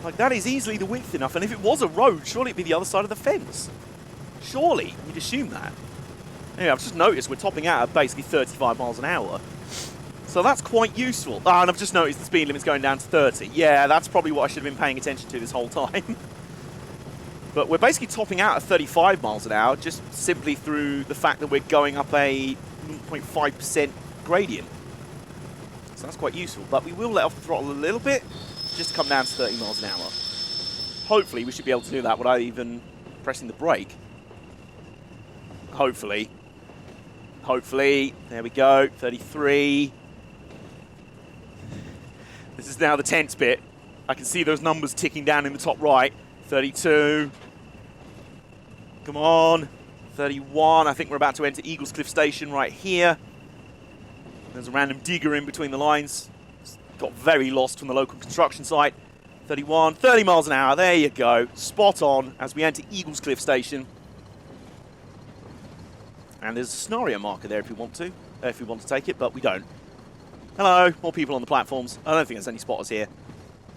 Like, that is easily the width enough, and if it was a road, surely it'd be the other side of the fence. Surely, you'd assume that. Anyway, I've just noticed we're topping out at basically 35 miles an hour. So that's quite useful. And I've just noticed the speed limit's going down to 30. Yeah, that's probably what I should have been paying attention to this whole time. But we're basically topping out at 35 miles an hour, just simply through the fact that we're going up a 0.5% gradient. So that's quite useful. But we will let off the throttle a little bit, just to come down to 30 miles an hour. Hopefully, we should be able to do that without even pressing the brake. Hopefully. Hopefully. There we go. 33. This is now the tense bit. I can see those numbers ticking down in the top right. 32. Come on. 31. I think we're about to enter Eaglescliff Station right here. There's a random digger in between the lines. Got very lost from the local construction site. 31. 30 miles an hour. There you go. Spot on as we enter Eaglescliff Station. And there's a scenario marker there if you want to take it, but we don't. Hello, more people on the platforms. I don't think there's any spotters here.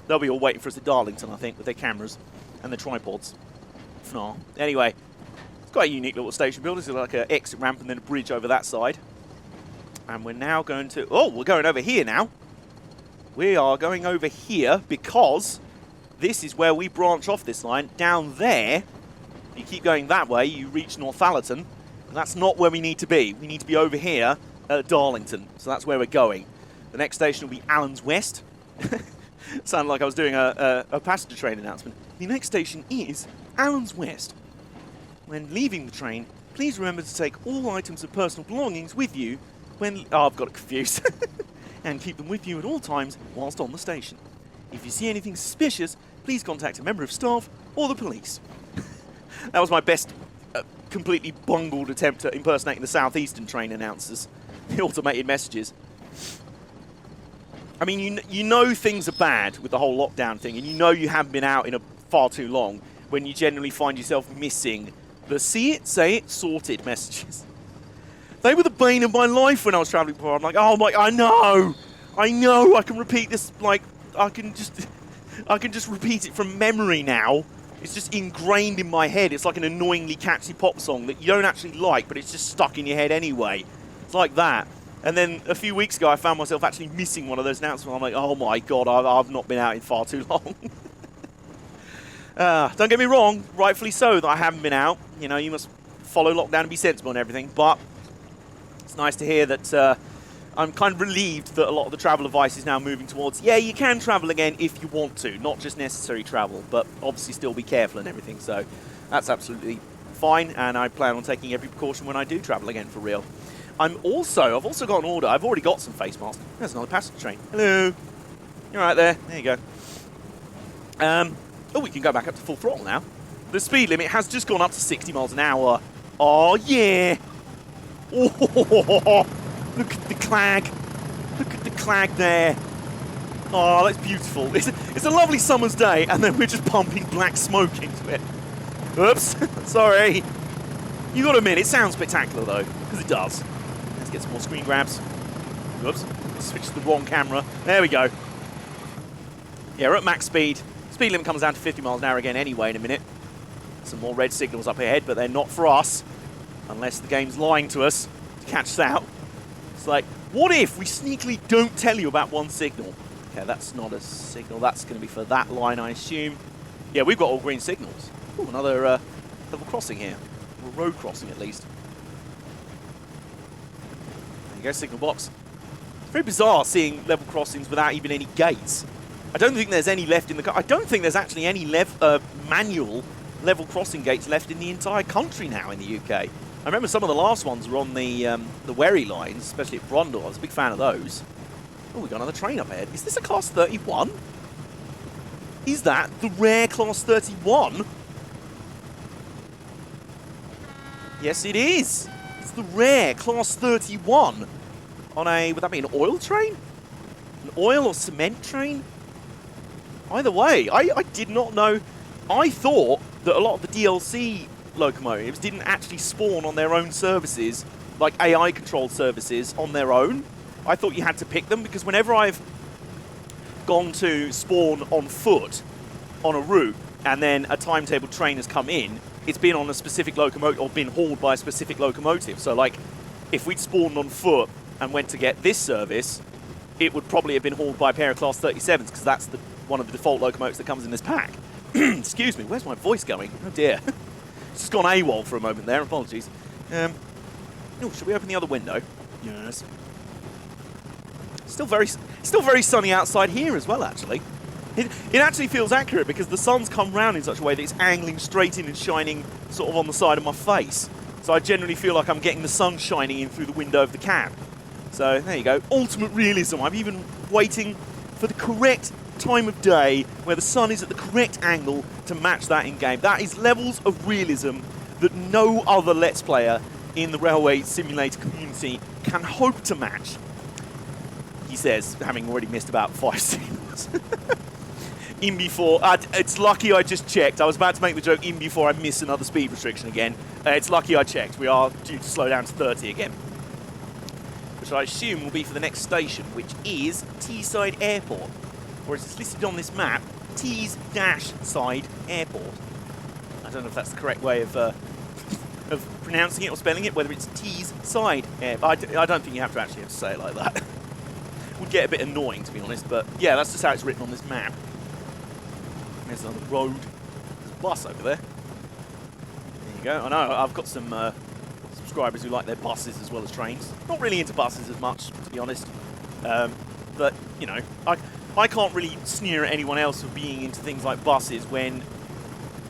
They'll be all waiting for us at Darlington, I think, with their cameras and their tripods. No. Anyway, it's quite a unique little station building. It's like an exit ramp and then a bridge over that side. And we're now going to... Oh, we're going over here now. We are going over here because this is where we branch off this line. Down there, you keep going that way, you reach Northallerton. That's not where we need to be. We need to be over here Darlington, so that's where we're going. The next station will be Allens West. Sounded like I was doing a passenger train announcement. The next station is Allens West. When leaving the train, please remember to take all items of personal belongings with you when... Oh, I've got it confused. And keep them with you at all times whilst on the station. If you see anything suspicious, please contact a member of staff or the police. That was my best completely bungled attempt at impersonating the Southeastern train announcers. The automated messages. I mean, you know things are bad with the whole lockdown thing, and you know you haven't been out in far too long when you generally find yourself missing the see it, say it, sorted messages. They were the bane of my life when I was travelling before. I'm like, oh my, I know, I can repeat this, like, I can just repeat it from memory now. It's just ingrained in my head. It's like an annoyingly catchy pop song that you don't actually like, but it's just stuck in your head anyway. It's like that. And then a few weeks ago, I found myself actually missing one of those announcements. I'm like, oh my god, I've not been out in far too long. Don't get me wrong, rightfully so that I haven't been out. You know, you must follow lockdown and be sensible and everything. But it's nice to hear that I'm kind of relieved that a lot of the travel advice is now moving towards, yeah, you can travel again if you want to, not just necessary travel, but obviously still be careful and everything. So that's absolutely fine, and I plan on taking every precaution when I do travel again for real. I've also got an order. I've already got some face masks. There's another passenger train. Hello. You're right there. There you go. Oh, we can go back up to full throttle now. The speed limit has just gone up to 60 miles an hour. Oh, yeah. Oh, look at the clag. Look at the clag there. Oh, that's beautiful. It's a lovely summer's day, and then we're just pumping black smoke into it. Oops. Sorry. You got to admit, it sounds spectacular, though, because it does. Let's get some more screen grabs. Whoops. Switched to the wrong camera. There we go. Yeah, we're at max speed. Speed limit comes down to 50 miles an hour again anyway in a minute. Some more red signals up ahead, but they're not for us. Unless the game's lying to us to catch us out. It's like, what if we sneakily don't tell you about one signal? Okay, that's not a signal. That's going to be for that line, I assume. Yeah, we've got all green signals. Ooh, another level crossing here. Or road crossing, at least. There you go, signal box. It's very bizarre seeing level crossings without even any gates. I don't think there's any left in the... I don't think there's actually any manual level crossing gates left in the entire country now in the UK. I remember some of the last ones were on the Wherry lines, especially at Brundle. I was a big fan of those. Oh, we got another train up ahead. Is this a Class 31? Is that the rare Class 31? Yes, it is. It's the rare Class 31 on a... Would that be an oil train? An oil or cement train? Either way, I did not know. I thought that a lot of the DLC locomotives didn't actually spawn on their own services, like AI-controlled services on their own. I thought you had to pick them, because whenever I've gone to spawn on foot on a route and then a timetable train has come in, it's been on a specific locomotive or been hauled by a specific locomotive. So, like, if we'd spawned on foot and went to get this service, it would probably have been hauled by a pair of Class 37s, because that's one of the default locomotives that comes in this pack. Excuse me, where's my voice going? Oh dear. It's just gone AWOL for a moment there, apologies. Oh, should we open the other window? Yes. Still very sunny outside here as well, actually. It actually feels accurate, because the sun's come round in such a way that it's angling straight in and shining sort of on the side of my face. So I generally feel like I'm getting the sun shining in through the window of the cab. So there you go, ultimate realism. I'm even waiting for the correct time of day where the sun is at the correct angle to match that in-game. That is levels of realism that no other Let's Player in the railway simulator community can hope to match. He says, having already missed about 5 signals. In before, it's lucky I just checked. I was about to make the joke in before I miss another speed restriction again. It's lucky I checked. We are due to slow down to 30 again. Which I assume will be for the next station, which is Teesside Airport. Or as it's listed on this map, Tees-Side Airport. I don't know if that's the correct way of pronouncing it or spelling it, whether it's Tees-Side Airport. I don't think you have to actually have to say it like that. Would get a bit annoying, to be honest, but yeah, that's just how it's written on this map. There's another road. There's a bus over there. There you go. I know, I've got some subscribers who like their buses as well as trains. Not really into buses as much, to be honest. But, you know, I can't really sneer at anyone else for being into things like buses when,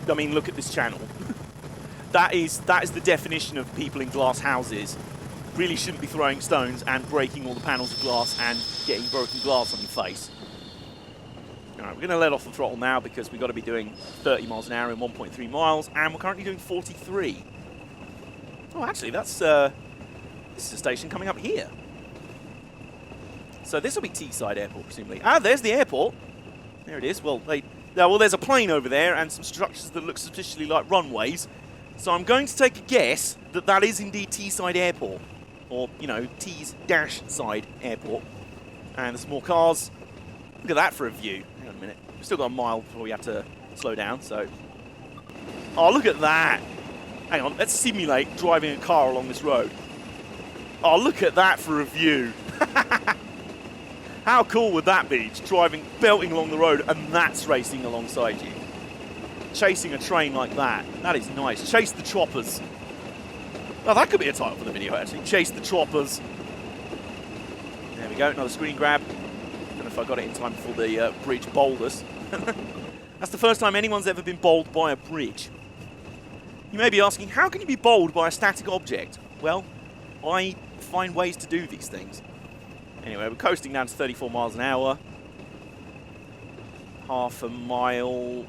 I mean, look at this channel. That is the definition of people in glass houses. Really shouldn't be throwing stones and breaking all the panels of glass and getting broken glass on your face. Alright, we're going to let off the throttle now because we've got to be doing 30 miles an hour in 1.3 miles, and we're currently doing 43. Oh, actually, this is a station coming up here. So this will be Teesside Airport, presumably. Ah, there's the airport. There it is. Well, there's a plane over there and some structures that look suspiciously like runways. So I'm going to take a guess that that is indeed Teesside Airport. Or, you know, Tees-Side Airport. And there's more cars. Look at that for a view. Hang on a minute. We've still got a mile before we have to slow down, so... Oh, look at that! Hang on, let's simulate driving a car along this road. Oh, look at that for a view. How cool would that be? Just belting along the road, and that's racing alongside you. Chasing a train like that. That is nice. Chase the choppers. Oh, that could be a title for the video, actually. Chase the choppers. There we go, another screen grab. Don't know if I got it in time before the bridge bowled us. That's the first time anyone's ever been bowled by a bridge. You may be asking, how can you be bowled by a static object? Well, I find ways to do these things. Anyway, we're coasting down to 34 miles an hour. Half a mile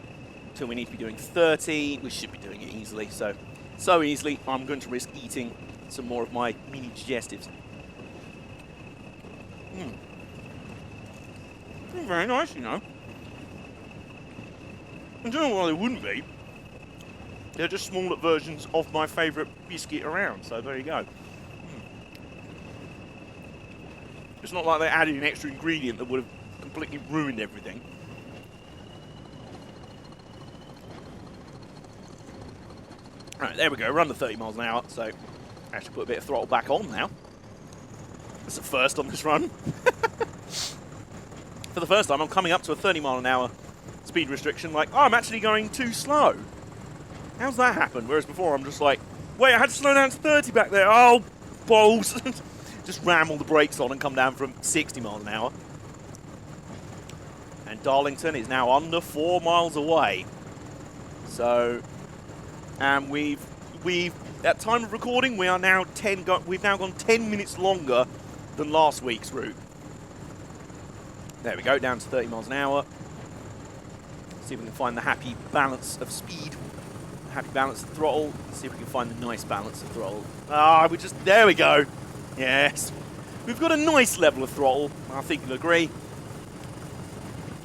till we need to be doing 30. We should be doing it easily, so easily, I'm going to risk eating some more of my mini digestives. Very nice, you know. I don't know why they wouldn't be. They're just smaller versions of my favourite biscuit around, so there you go. It's not like they added an extra ingredient that would have completely ruined everything. Right, there we go, run to 30 miles an hour, so I have to put a bit of throttle back on now. That's the first on this run. For the first time, I'm coming up to a 30 mile an hour speed restriction like, oh, I'm actually going too slow. How's that happen? Whereas before, I'm just like, wait, I had to slow down to 30 back there. Oh, balls. Just ram all the brakes on and come down from 60 miles an hour. And Darlington is now under 4 miles away. So... And we've at time of recording, we've now gone 10 minutes longer than last week's route. There we go, down to 30 miles an hour. See if we can find the happy balance of speed, the happy balance of throttle. See if we can find the nice balance of throttle. There we go. Yes. We've got a nice level of throttle, I think you'll agree.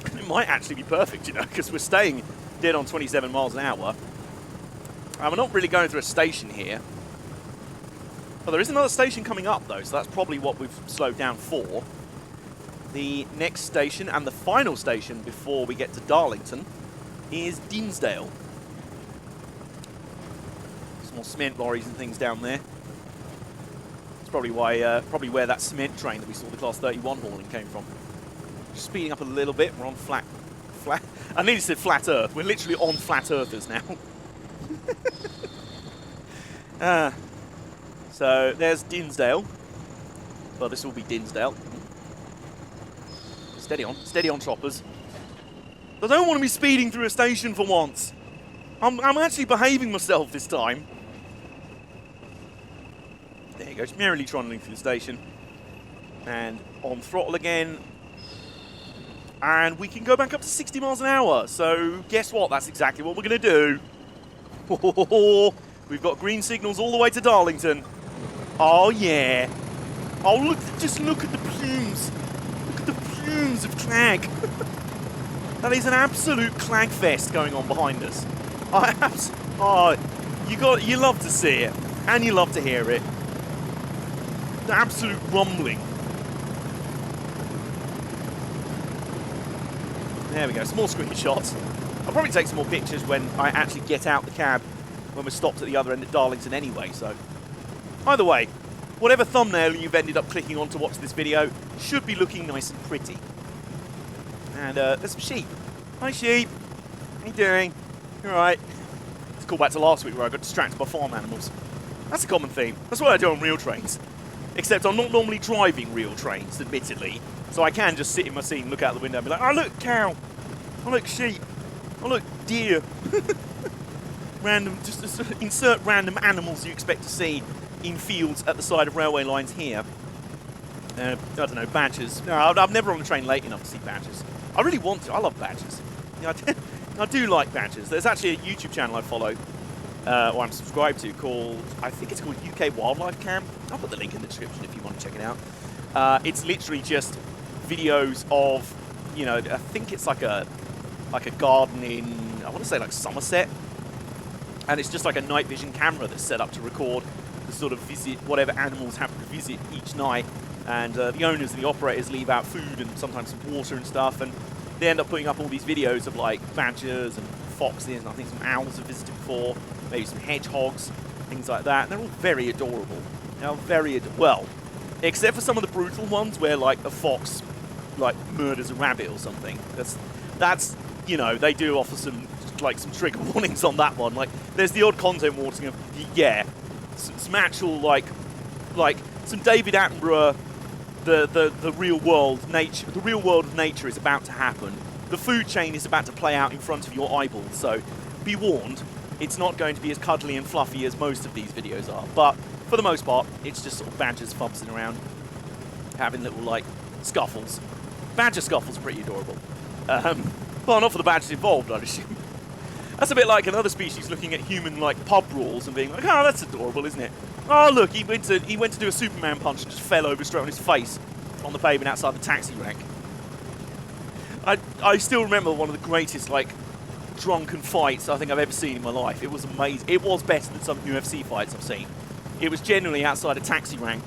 It might actually be perfect, you know, because we're staying dead on 27 miles an hour. We're not really going through a station here. Well, there is another station coming up, though, so that's probably what we've slowed down for. The next station, and the final station before we get to Darlington, is Dinsdale. Some more cement lorries and things down there. That's probably where that cement train that we saw the Class 31 hauling came from. Just speeding up a little bit. We're on flat. I nearly said flat Earth. We're literally on flat Earthers now. So there's Dinsdale. Well, this will be Dinsdale. Steady on, choppers. I don't want to be speeding through a station for once. I'm actually behaving myself this time. There you go, just merrily trundling through the station. And on throttle again. And we can go back up to 60 miles an hour. So guess what? That's exactly what we're going to do. We've got green signals all the way to Darlington. Oh, yeah. Oh, just look at the plumes. Look at the plumes of clag. That is an absolute clag fest going on behind us. You love to see it, and you love to hear it. The absolute rumbling. There we go, some more screenshots. I'll probably take some more pictures when I actually get out the cab when we're stopped at the other end at Darlington anyway, so. Either way, whatever thumbnail you've ended up clicking on to watch this video should be looking nice and pretty. And there's some sheep. Hi sheep, how you doing? You alright? Let's call back to last week where I got distracted by farm animals. That's a common theme. That's what I do on real trains. Except I'm not normally driving real trains, admittedly. So I can just sit in my seat and look out the window and be like, oh, look, cow. Oh, look, sheep. Oh, look, deer. Random, just insert random animals you expect to see in fields at the side of railway lines here. I don't know, badgers. No, I'm never on a train late enough to see badgers. I really want to. I love badgers. Yeah, I do like badgers. There's actually a YouTube channel I follow, or I'm subscribed to, called, I think it's called UK Wildlife Cam. I'll put the link in the description if you want to check it out. It's literally just videos of, you know, I think it's like a garden in, I want to say like Somerset. And it's just like a night vision camera that's set up to record the sort of visit, whatever animals happen to visit each night. And the owners and the operators leave out food and sometimes some water and stuff. And they end up putting up all these videos of like badgers and foxes, and I think some owls have visited before, maybe some hedgehogs, things like that. And they're all very adorable. They're very well, except for some of the brutal ones where like a fox like murders a rabbit or something. That's you know, they do offer some trigger warnings on that one. Like there's the odd content warning of some actual like some David Attenborough. The real world nature, the real world of nature is about to happen. The food chain is about to play out in front of your eyeballs. So be warned, it's not going to be as cuddly and fluffy as most of these videos are. But for the most part, it's just sort of badgers fumbling around, having little like scuffles. Badger scuffles are pretty adorable. Well, not for the badgers involved, I'd assume. That's a bit like another species looking at human like pub brawls and being like, oh, that's adorable, isn't it? Oh, look, he went to do a Superman punch and just fell over straight on his face on the pavement outside the taxi rank. I still remember one of the greatest, like, drunken fights I think I've ever seen in my life. It was amazing. It was better than some UFC fights I've seen. It was genuinely outside a taxi rank.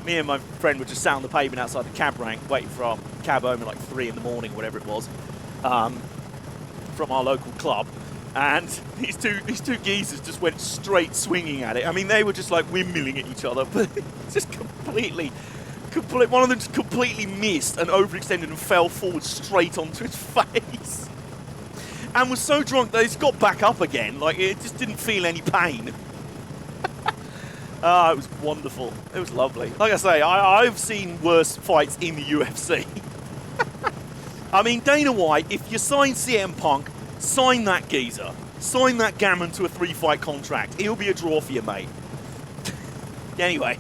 Me and my friend were just sat on the pavement outside the cab rank waiting for our cab home at like 3 in the morning, whatever it was, from our local club. And these two geezers just went straight swinging at it. I mean, they were just like windmilling at each other, but just completely, one of them just completely missed and overextended and fell forward straight onto his face. And was so drunk that he got back up again. Like, it just didn't feel any pain. It was wonderful. It was lovely. Like I say, I've seen worse fights in the UFC. I mean, Dana White, if you sign CM Punk, sign that geezer. Sign that gammon to a 3-fight contract. He'll be a draw for you, mate. Anyway.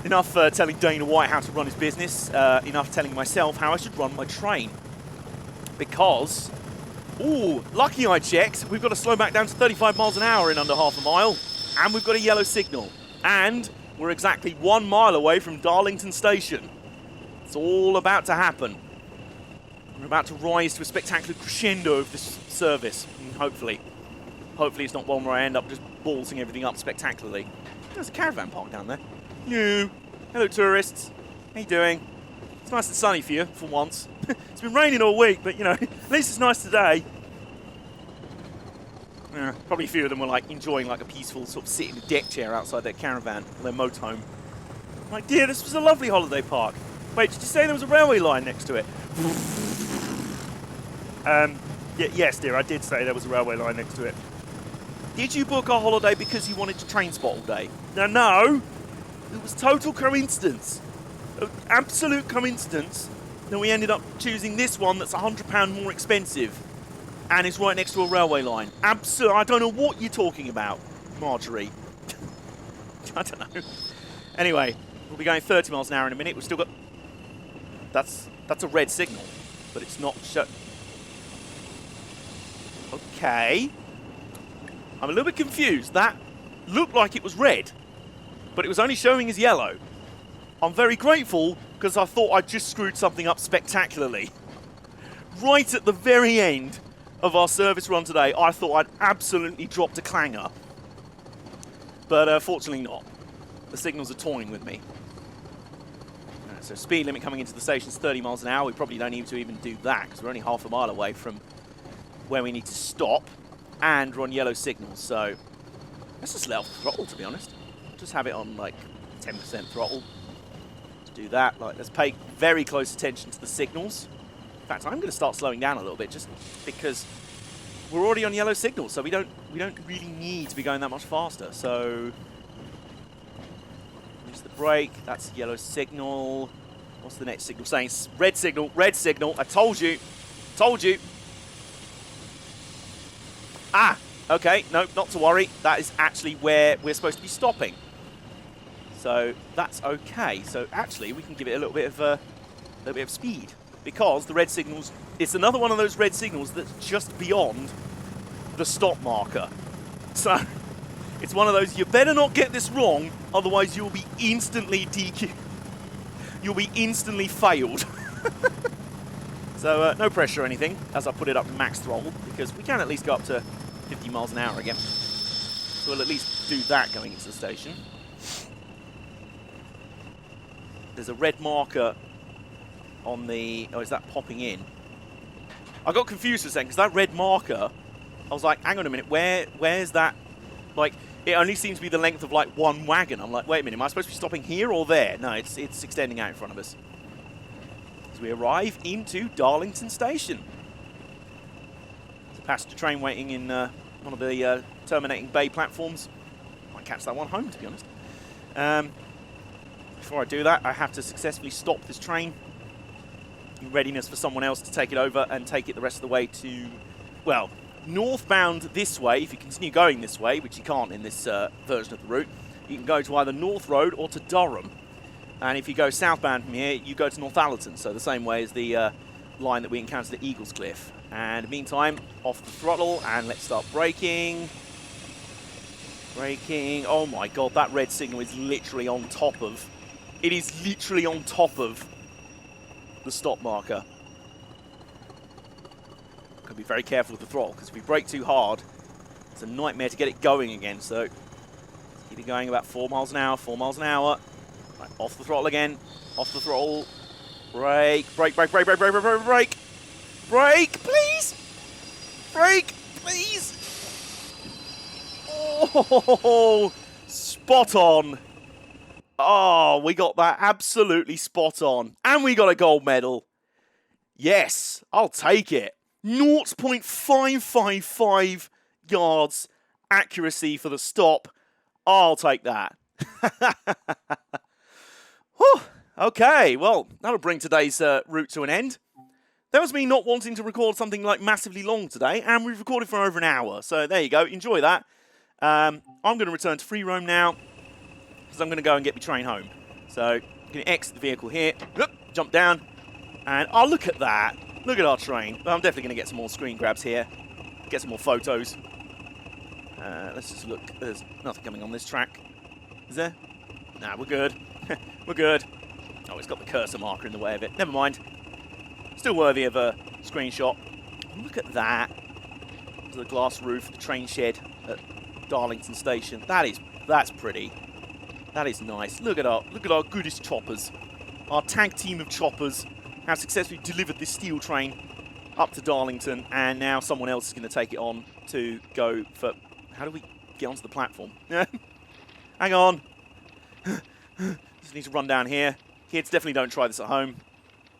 Enough telling Dana White how to run his business. Enough telling myself how I should run my train. Because, lucky I checked. We've got to slow back down to 35 miles an hour in under half a mile. And we've got a yellow signal. And we're exactly 1 mile away from Darlington Station. It's all about to happen. We're about to rise to a spectacular crescendo of this service. And hopefully it's not one where I end up just ballsing everything up spectacularly. There's a caravan park down there. Hello, tourists. How you doing? It's nice and sunny for you, for once. It's been raining all week, but, you know, at least it's nice today. Probably a few of them were, like, enjoying, like, a peaceful sort of sit in a deck chair outside their caravan, or their motorhome. I'm like, dear, this was a lovely holiday park. Wait, did you say there was a railway line next to it? Yes, dear, I did say there was a railway line next to it. Did you book a holiday because you wanted to train spot all day? No. It was total coincidence. Absolute coincidence that we ended up choosing this one that's £100 more expensive and it's right next to a railway line. Absolutely. I don't know what you're talking about, Marjorie. I don't know. Anyway, we'll be going 30 miles an hour in a minute. We've still got... That's a red signal, but it's not... Okay. I'm a little bit confused. That looked like it was red, but it was only showing as yellow. I'm very grateful because I thought I'd just screwed something up spectacularly. Right at the very end of our service run today, I thought I'd absolutely dropped a clanger. But fortunately not. The signals are toying with me. So speed limit coming into the station is 30 miles an hour. We probably don't need to even do that because we're only half a mile away from where we need to stop. And we're on yellow signals, so let's just let off the throttle, to be honest. Just have it on like 10% throttle. Let's do that. Like, let's pay very close attention to the signals. In fact, I'm going to start slowing down a little bit just because we're already on yellow signal, so we don't really need to be going that much faster. So use the brake. That's yellow signal. What's the next signal saying? Red signal. Red signal. I told you. Told you. Ah. Okay. No, not to worry. That is actually where we're supposed to be stopping. So that's okay. So actually, we can give it a little bit of speed, because the red signals. It's another one of those red signals that's just beyond the stop marker. So it's one of those. You better not get this wrong, otherwise you'll be instantly DQ. You'll be instantly failed. So no pressure or anything as I put it up to max throttle, because we can at least go up to 50 miles an hour again. So we'll at least do that going into the station. There's a red marker on the... Oh, is that popping in? I got confused for a second, because that red marker, I was like, hang on a minute, where's that? Like, it only seems to be the length of, like, one wagon. I'm like, wait a minute, am I supposed to be stopping here or there? No, it's extending out in front of us. As we arrive into Darlington Station. There's a passenger train waiting in one of the terminating bay platforms. Might catch that one home, to be honest. Before I do that, I have to successfully stop this train in readiness for someone else to take it over and take it the rest of the way to, well, northbound this way. If you continue going this way, which you can't in this version of the route, you can go to either North Road or to Durham. And if you go southbound from here, you go to Northallerton, so the same way as the line that we encountered at Eagles Cliff. And meantime, off the throttle, and let's start braking. Braking. Oh my god, that red signal is literally on top of... It is literally on top of the stop marker. Got to be very careful with the throttle, because if we brake too hard, it's a nightmare to get it going again. So keep it going about 4 miles an hour, 4 miles an hour. Right, off the throttle again, off the throttle. Brake, brake, brake, brake, brake, brake, brake, brake, brake. Brake, please! Brake, please! Oh, spot on. Oh, we got that absolutely spot on. And we got a gold medal. Yes, I'll take it. 0.555 yards accuracy for the stop. I'll take that. Whew. Okay, well, that'll bring today's route to an end. That was me not wanting to record something like massively long today, and we've recorded for over an hour. So there you go, enjoy that. I'm going to return to free roam now, because I'm going to go and get my train home. So I'm going to exit the vehicle here, jump down, and oh, look at that. Look at our train. Well, I'm definitely going to get some more screen grabs here, get some more photos. Let's just look. There's nothing coming on this track. Is there? Nah, we're good. We're good. Oh, it's got the cursor marker in the way of it. Never mind. Still worthy of a screenshot. Oh, look at that. The glass roof, the train shed at Darlington Station. That's pretty. That is nice. Look at our goodest choppers. Our tag team of choppers have successfully delivered this steel train up to Darlington, and now someone else is going to take it on to go for... How do we get onto the platform? Hang on. Just need to run down here. Kids, definitely don't try this at home.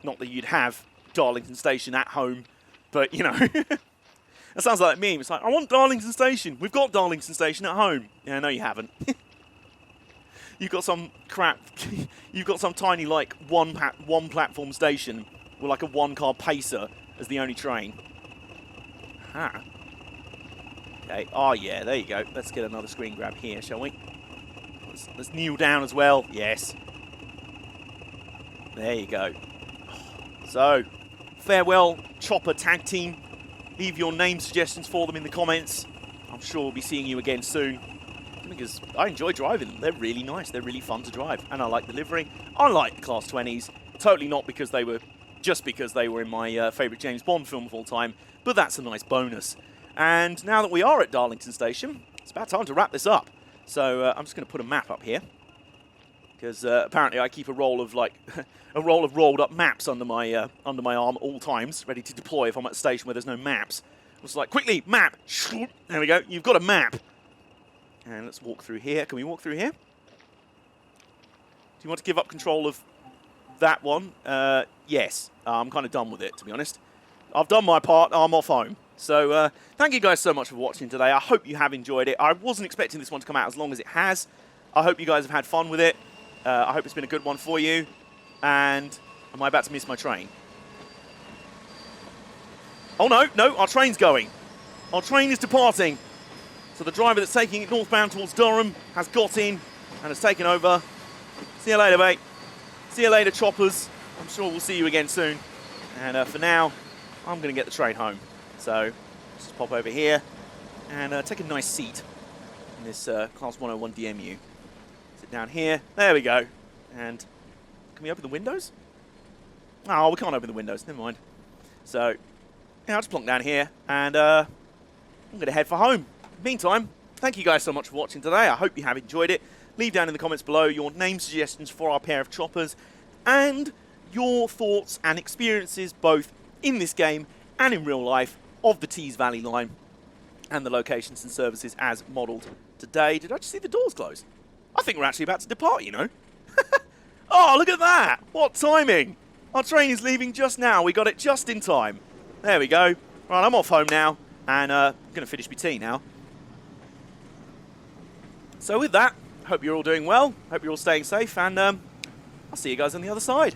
Not that you'd have Darlington Station at home, but, you know... That sounds like a meme. It's like, I want Darlington Station. We've got Darlington Station at home. Yeah, no, you haven't. You've got some crap. You've got some tiny, like, one platform station with, like, a one-car pacer as the only train. Ah. Okay. Oh, yeah, there you go. Let's get another screen grab here, shall we? Let's kneel down as well. Yes. There you go. So, farewell, Chopper Tag Team. Leave your name suggestions for them in the comments. I'm sure we'll be seeing you again soon, because I enjoy driving them. They're really nice. They're really fun to drive. And I like the livery. I like the Class 20s. Totally not because they were... Just because they were in my favourite James Bond film of all time. But that's a nice bonus. And now that we are at Darlington Station, it's about time to wrap this up. So I'm just going to put a map up here. Because apparently I keep a roll of, like... a roll of rolled up maps under my arm at all times, ready to deploy if I'm at a station where there's no maps. It's like, quickly, map! There we go, you've got a map. And let's walk through here. Can we walk through here? Do you want to give up control of that one? Yes. I'm kind of done with it, to be honest. I've done my part, I'm off home. So thank you guys so much for watching today. I hope you have enjoyed it. I wasn't expecting this one to come out as long as it has. I hope you guys have had fun with it. I hope it's been a good one for you. And am I about to miss my train? Oh no, our train's going. Our train is departing. So the driver that's taking it northbound towards Durham has got in and has taken over. See you later, mate. See you later, choppers. I'm sure we'll see you again soon. And for now, I'm going to get the train home. So let's just pop over here and take a nice seat in this Class 101 DMU. Sit down here. There we go. And can we open the windows? Oh, we can't open the windows. Never mind. So yeah, I'll just plonk down here and I'm going to head for home. Meantime, thank you guys so much for watching today. I hope you have enjoyed it. Leave down in the comments below your name suggestions for our pair of choppers and your thoughts and experiences both in this game and in real life of the Tees Valley line and the locations and services as modelled today. Did I just see the doors close? I think we're actually about to depart, you know. Oh, look at that! What timing! Our train is leaving just now. We got it just in time. There we go. Right, I'm off home now and I'm going to finish my tea now. So with that, hope you're all doing well. Hope you're all staying safe and I'll see you guys on the other side.